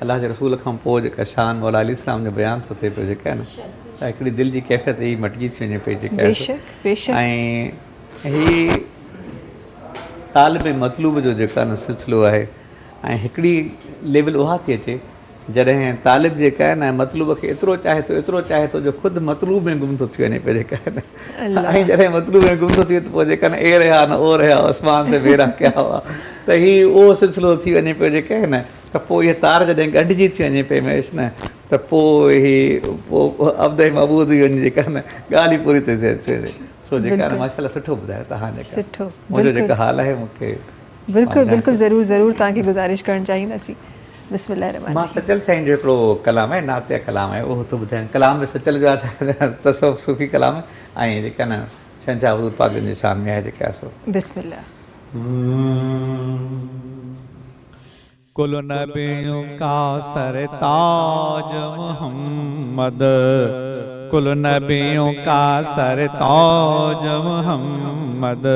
अलाह जे रसूल खां पोइ जेका शान मौला अली इस्लाम जो बयानु थो थिए पियो, जेका आहे न, त हिकिड़ी दिलि जी कैफ़ियत ई मटिजी थी वञे पई जेका आहे। ऐं ही तालिब मतलूब जो जेका न सिलसिलो आहे, ऐं हिकिड़ी लेवल उहा थी अचे जॾहिं तालिब जेका आहे न मतलूब खे एतिरो चाहे थो जो ख़ुदि मतलूब में गुम थो थी वञे पियो जेका आहे न। ऐं जॾहिं मतलूब में गुम थो थी वञे त पोइ जेका न ए रहिया न ओ रहिया आसमान ते बेरा कया हुआ, त ही उहो सिलसिलो थी वञे पियो जेका आहे न। त पोइ इहे तार जॾहिं गंढिजी थी वञे पई मेश न, त पोइ पोइ अब्द मबूद थी वञे जेका न, ॻाल्हि ई पूरी थी अचे। सो जेका आहे माशाल्लाह सुठो ॿुधायो तव्हां जेका सुठो मुंहिंजो जेका हाल आहे मूंखे बिल्कुलु बिल्कुलु ज़रूरु ज़रूरु तव्हांखे गुज़ारिश करणु चाहींदासीं। बिस्मिल्लाह रहमान। मां सचल साईं जो हिकिड़ो कलाम आहे, नातिया कलाम आहे, उहो थो ॿुधायां। कलाम में सचल जो आहे तसव्वुफ़ सूफ़ी कलाम आहे, ऐं जेका न शहंशाह हुज़ूर पाक जी शान में आहे जेका सो। बिस्मिल्लाह। कुल नबियों का सरताज मोहम्मद, कुल नबियों का सरताज मोहम्मद,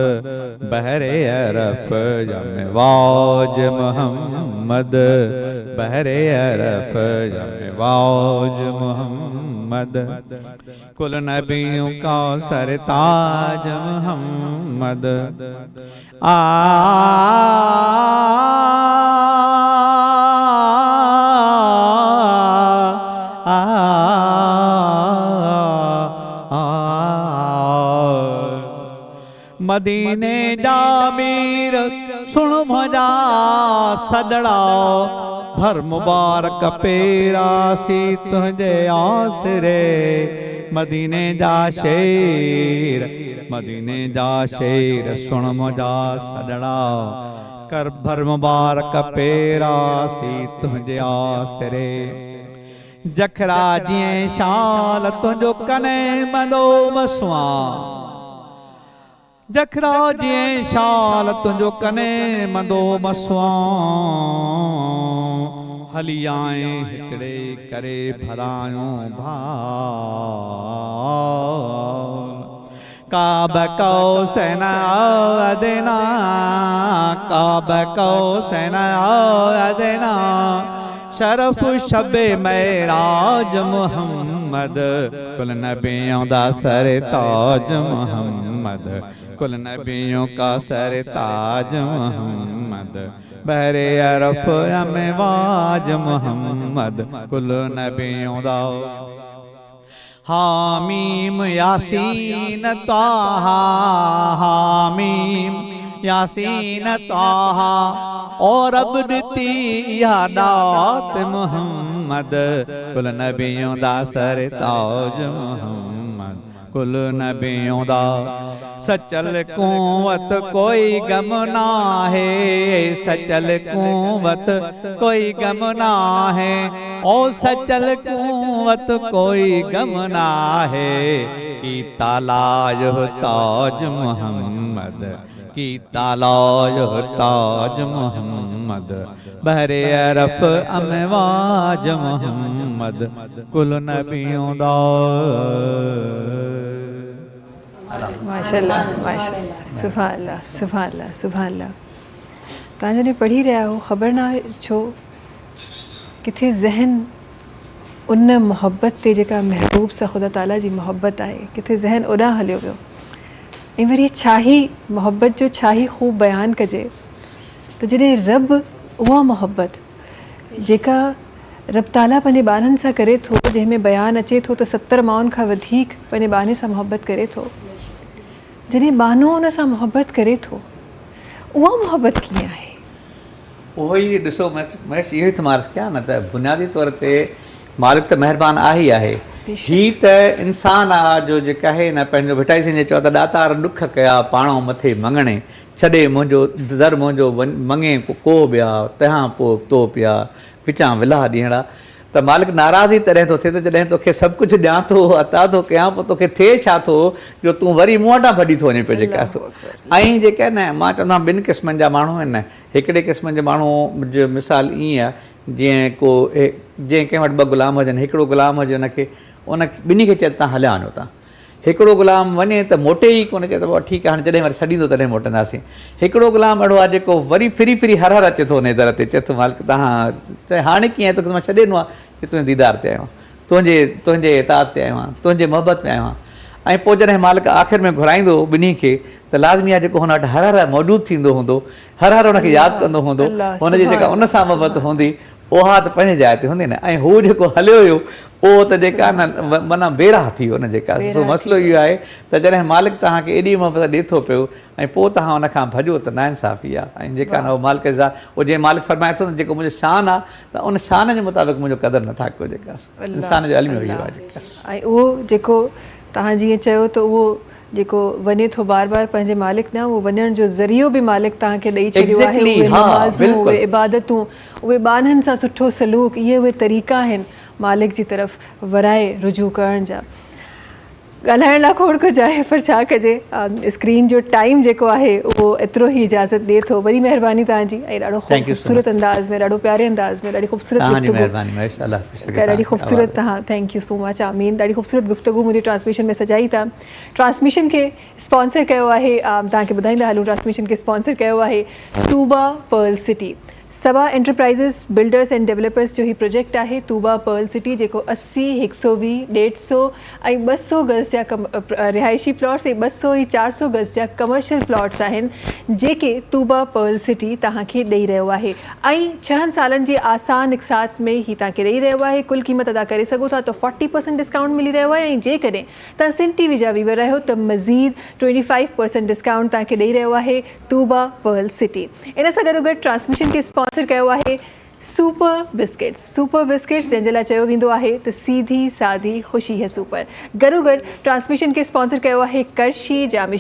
बहरे अरफ जमवाज मोहम्मद, बहरे अरफ जमवाज मोहम्मद, कुल नबियों का सरताज मोहम्मद। मदीने जा मीर सुन मजा सदड़ा, भर मुबारक पेरा सी तुझे आसरे। मदीने जा शेर, मदीने जा शेर सुन मजा सदड़ा, कर भर मुबारक पेरा सी तुझे आसरे। जखरा जिए शाल तुझो कने मदो मसवा, जखरा जिए शाल तुझो कने मदो मसवा। हली आए हिकड़े करे भरायो भाव, काब कौसैन अदना, काब कौसैन अदना, शरफ शबे महराज मुहम्मद कुल नबियों दा सरताज मुहम्मद कुल नबियों का सरताज मुहम्मद बहरे अरफ अमवाज मुहम्मद कुल नबियों दा हामीम यासीन ताहा हामीम यासीन ताहा और अब दिती यादात मुहम्मद कुल नबियों दा सरताज मुहम्मद कुल नबियों दा सचल कुवत कोई गम ना है सचल कुवत कोई गम ना है ओ सचल कुवत कोई गम ना है की तालाज ताज मुहम्मद की तालाज ताज मुहम्मद बहरे अरफ अमवाज मुहम्मद कुल नबियों दा माशाल्लाह माशाल्लाह सुभान अल्लाह सुभान अल्लाह सुभान अल्लाह तव्हां जॾहिं पढ़ी रहिया हो ख़बर न छो किथे ज़हन उन मोहब्बत ते जेका महबूब सां ख़ुदा ताला जी मोहब्बत आहे किथे ज़हन ओॾां हलियो वियो ऐं वरी छा ई मोहब्बत जो छा ई ख़ूब बयानु कजे त जॾहिं रब उहा मोहब्बत जेका रब ताला पंहिंजे ॿारनि सां करे थो जंहिंमें बयानु अचे थो त 70 माउनि खां वधीक पंहिंजे ॿारनि सां मोहब्बत करे थो जॾहिं बानो उन सां मोहब्बत करे थो उहा मोहब्बत कीअं आहे उहो ई ॾिसो महेश इहो ई त मार्स कयां न त बुनियादी तौर ते मालिक त महिरबान आहे ई आहे ही त इंसान आहे जो जेका आहे न पंहिंजो भिटाइसिन जे चओ त ॾातार ॾुख कया पाणो मथे मङणे छॾे मुंहिंजो दर मुंहिंजो मङे को ॿिया तंहिं पोइ तो पिया विचां विलाह ॾियणा त मालिक नाराज़ ई तॾहिं थो थिए त जॾहिं तोखे सभु कुझु ॾियां थो अता थो कयां पोइ तोखे थिए छा थो जो तूं वरी मूं वटां भॼी थो वञे पियो जेका ऐं जेका न मां चवंदो आहियां 2 क़िस्मनि जा माण्हू आहिनि न हिकिड़े क़िस्म जे माण्हू जो मिसाल ईअं आहे जीअं कंहिं वटि 2 ग़ुलाम हुजनि हिकिड़ो ग़ुलाम हुजे उनखे ॿिन्ही खे चए तव्हां हलिया वञो तव्हां हिकिड़ो ग़ुलाम वञे त मोटे ई कोन चए त भाउ ठीकु आहे हाणे जॾहिं वरी छॾींदो तॾहिं मोटंदासीं हिकिड़ो ग़ुलाम अहिड़ो आहे जेको वरी फिरी फिरी हर अचे थो उन दर ते चए थो मालिक तव्हां त हाणे कीअं आहे तोखे मां छॾे ॾिनो आहे की तुंहिंजे दीदार ते आयो आहियां तुंहिंजे इताद ते आयो आहियां तुंहिंजे मोहबत में आयो आहियां ऐं पोइ जॾहिं मालिक आख़िर में घुराईंदो ॿिन्ही खे त लाज़मी आहे जेको हुन वटि हर मौजूदु थींदो हूंदो हर हुनखे यादि कंदो हूंदो हुनजी जेका उन सां मोहबत हूंदी उहा त पंहिंजे जाइ ते हूंदी न ऐं हू जेको हलियो हुयो उहो त जेका न माना बेराह थी वियो न जेका मसइलो इहो आहे त जॾहिं मालिक तव्हांखे एॾी मोहबत ॾिए थो पियो ऐं पोइ तव्हां हुनखां भॼो त नाइंसाफ़ी आहे ऐं जेका न उहो मालिक जा उहो जीअं मालिक फरमाए थो न जेको मुंहिंजो शान आहे त उन शान जे मुताबिक़ मुंहिंजो क़दुरु नथा कयो जेका इंसान जो अलमी इहो आहे जेका ऐं उहो जेको तव्हां जीअं चयो त उहो जेको वञे थो बार बार पंहिंजे मालिक न उहो वञण जो ज़रियो बि मालिक तव्हांखे ॾेई छॾियो आहे उहे नमाज़ूं उहे इबादतूं उहे ॿारनि सां सुठो सलूक इहे उहे तरीक़ा आहिनि मालिक जी तरफ़ वराए रुजू करण जा ॻाल्हाइण लाइ खोड़ कुझु आहे पर छा कजे स्क्रीन जो टाइम जेको आहे उहो एतिरो ई इजाज़त ॾिए थो वरी महिरबानी तव्हांजी ऐं ॾाढो ख़ूबसूरत अंदाज़ में ॾाढो प्यारे अंदाज़ में ॾाढी ख़ूबसूरत ॾाढी ख़ूबसूरत तव्हां थैंक यू सो मच आमीन ॾाढी ख़ूबसूरत गुफ़्तगू मुंहिंजी ट्रांसमिशन में सजाई था ट्रांसमिशन खे स्पॉन्सर कयो आहे तव्हांखे ॿुधाईंदा हलूं ट्रांसमिशन खे स्पॉन्सर कयो आहे Tuba Pearl City Saba enterprises builders and developers जो ही प्रोजेक्ट आहे तूबा पर्ल सिटी जेको 80, 120, 150 ऐं 200 गज़ जा रिहाइशी प्लॉट्स ऐं 200 ऐं 400 गज़ जा कमर्शियल प्लॉट्स आहिनि जेके तूबा पर्ल सिटी तव्हांखे ॾेई रहियो आहे ऐं 6 सालनि जे आसान इक़सात में ही तव्हांखे ॾेई रहियो आहे कुल क़ीमत अदा करे सघो था त 40% डिस्काउंट मिली रहियो आहे ऐं जेकॾहिं तव्हां सिन टीवी जा व्यूअर रहियो त मज़ीद 25% डिस्काउंट तव्हांखे ॾेई रहियो आहे तूबा पर्ल सिटी इन सां गॾोगॾु ट्रांसमिशन खे स्पॉन्सर कयो आहे सुपर बिस्किट्स जंहिंजे लाइ चयो वेंदो आहे त सीधी सादी ख़ुशी है सुपर गॾोगॾु ट्रांसमिशन खे स्पॉन्सर कयो आहे करशी जामे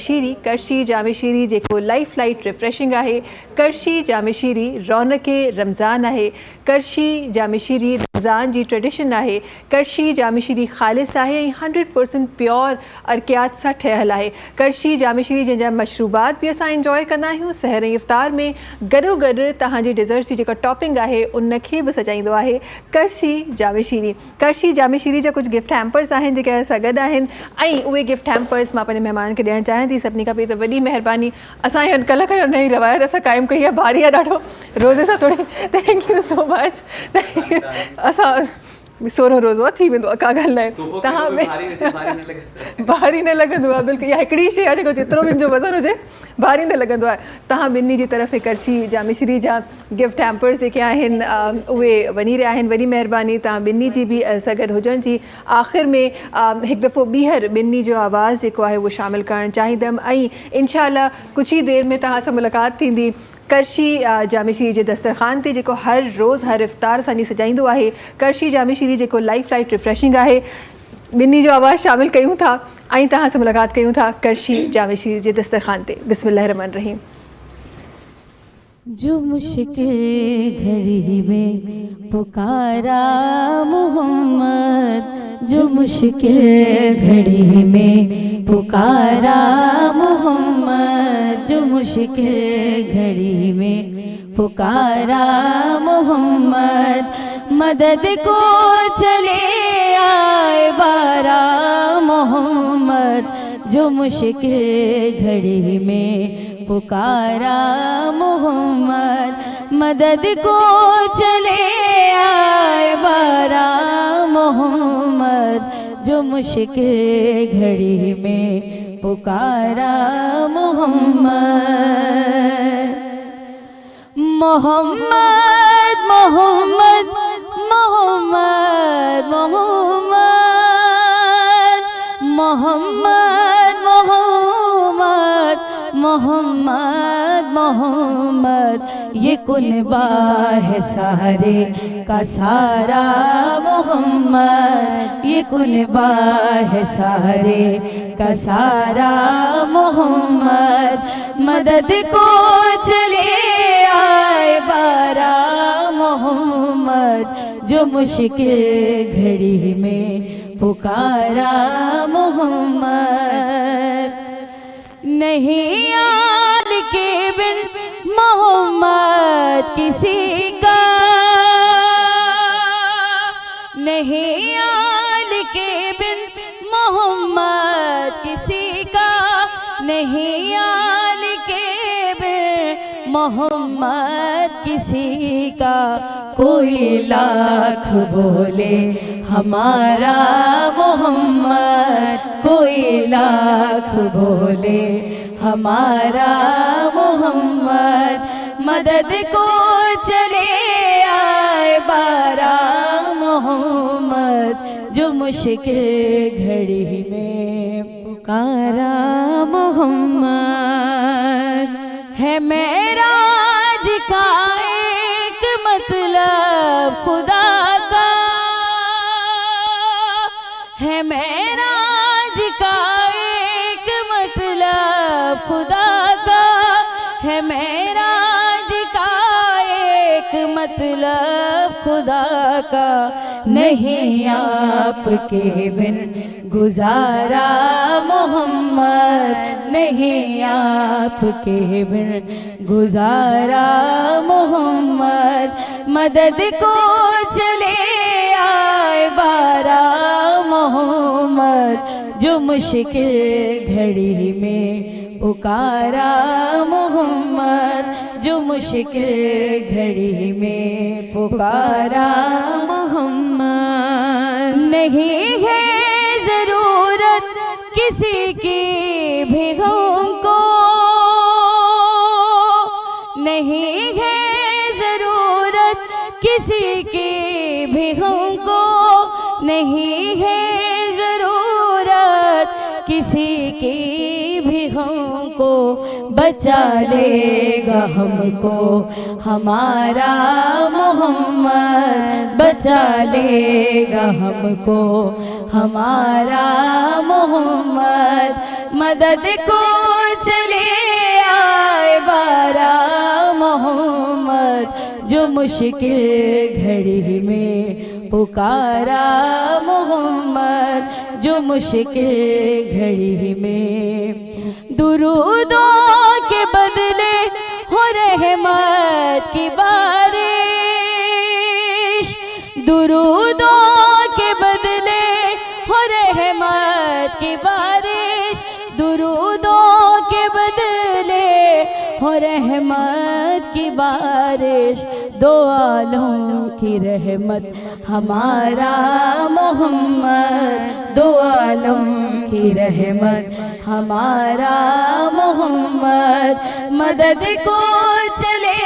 शीरी जेको लाइफ लाइट रिफ्रेशिंग आहे करशी जामे शीरी रौनक रमज़ान आहे करशी जामे शीरी रमज़ान जी ट्रेडिशन आहे करशी जामे शीरी ख़ालिस आहे ऐं 100% प्योर अर्कियात सां ठहियलु आहे करशी जामे शीरी जंहिंजा मशरूबात बि असां इंजॉय कंदा आहियूं सहर ऐं इफ़्तार में गॾोगॾु तव्हांजी डिज़र्ट्स जी जेका टॉपिंग आहे उनखे बि सजाईंदो आहे करशी जामे शीरी। करशी जामे शीरी जा कुझु गिफ्ट हैम्पर्स आहिनि जेके असां गॾु आहिनि ऐं उहे गिफ्ट हैम्पर्स मां पंहिंजे महिमान खे ॾियणु चाहियां थी। सभिनी खां पहिरीं त वॾी महिरबानी असां कल्ह खां नई रवायत असां क़ाइमु कई आहे, भारी आहे ॾाढो रोज़े सां थोरी। Thank you so much. असां 16 रोज़ो आहे थी वेंदो आहे का ॻाल्हि न आहे। तव्हां भारी न लॻंदो आहे बिल्कुलु। इहा हिकिड़ी शइ आहे जेको जेतिरो बि मुंहिंजो वज़न हुजे भारी न लॻंदो आहे। तव्हां ॿिन्ही जी तरफ़ करशी जामेश्री जा गिफ्ट हैम्पर्स जेके आहिनि उहे वञी रहिया आहिनि। वॾी महिरबानी तव्हां ॿिन्ही जी बि सां गॾु हुजण जी। आख़िर में हिकु दफ़ो ॿीहर ॿिन्ही जो आवाज़ु जेको आहे उहो शामिलु करणु चाहींदमि ऐं इनशाअल्लाह कुझु ई देरि में तव्हां सां मुलाक़ात थींदी करशी जामेश्री जे दस्तरखान ते जेको हर रोज़ हर इफ़्तार असांजी सजाईंदो आहे। करशी जामेश्री जेको लाइफ रिफ्रेशिंग आहे। ॿिन्ही जो आवाज़ु शामिलु कयूं था ऐं तव्हां सां मुलाक़ात कयूं था करशी जामेश्री जे दस्तरखान ते। बिस्मिल्लाह रहमान रहीम। जो मुश्किल घड़ी में पुकारा मोहम्मद, जो मुश्किल घड़ी में पुकारा मोहम्मद, जो मुश्किल घड़ी में पुकारा मोहम्मद, मदद को चले आए बारा मोहम्मद, जो मुश्किल घड़ी में पुकारा मोहम्मद, मदद को चले आए बारा मोहम्मद, जो मुश्किल घड़ी में पुकारा मोहम्मद। मोहम्मद मोहम्मद मोहम्मद मोहम्मद मोहम्मद मोहम्मद मोहम्मद, ये कुनबा है सारे का सारा मोहम्मद, ये कुनबा है सारे का सारा मोहम्मद, मदद को चले आए बारा मोहम्मद, जो मुश्किल घड़ी में पुकारा मोहम्मद। नहीं यार के बिन मोहम्मद किसी का, नहीं यार के बिन मोहम्मद किसी का, नहीं यार के बिन मोहम्मद किसी का, कोई लाख बोले हमारा मोहम्मद, कोई लाख बोले हमारा मोहम्मद, मदद को चले आए बारा मोहम्मद, जो मुश्किल घड़ी में पुकारा मोहम्मद। है मेराज का एक मतलब खुदा का, है मेराज का एक मतलब खुदा का, है मेराज का एक मतलब खुदा का, नहीं आपके बिन गुजारा मोहम्मद, नहीं आपके बिन गुजारा मोहम्मद, मदद को चले आए बारा मोहम्मद, जो मुश्किल घड़ी में पुकारा मोहम्मद, जो मुश्किल घड़ी में पुकारा मोहम्मद। नहीं है ज़रूरत किसी की भी हमको, नहीं है ज़रूरत किसी की भी हमको, नहीं है ज़रूरत किसी की भी हमको, बचा लेगा हमको हमारा मोहम्मद, बचा लेगा हमको हमारा मोहम्मद, मदद को चले आए बारा मोहम्मद, जो मुश्किल घड़ी में पुकारा मोहम्मद, जो मुश्किल घड़ी में दुरूदों के बदले हो रहमत की बारिश, दुरूदों के बदले हो रहमत की बारिश, दुरूदों के बदले हो रहमत की बारिश, दो आलम की रहमत हमारा मोहम्मद, दो आलम की रहमत हमारा मोहम्मद, मदद को चले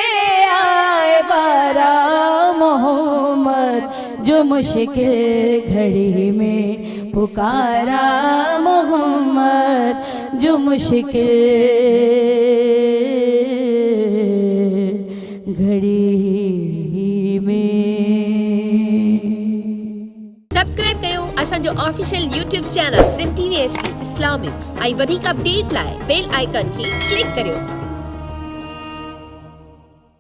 आए बारा मोहम्मद, जो मुश्किल घड़ी में पुकारा मोहम्मद, जो मुश्किल घड़ी में। सब्सक्राइब कयो असांजो official YouTube channel SIM TV HD Islamic ऐं वधीक अपडेट लाइ बेल आइकन खे क्लिक करियो।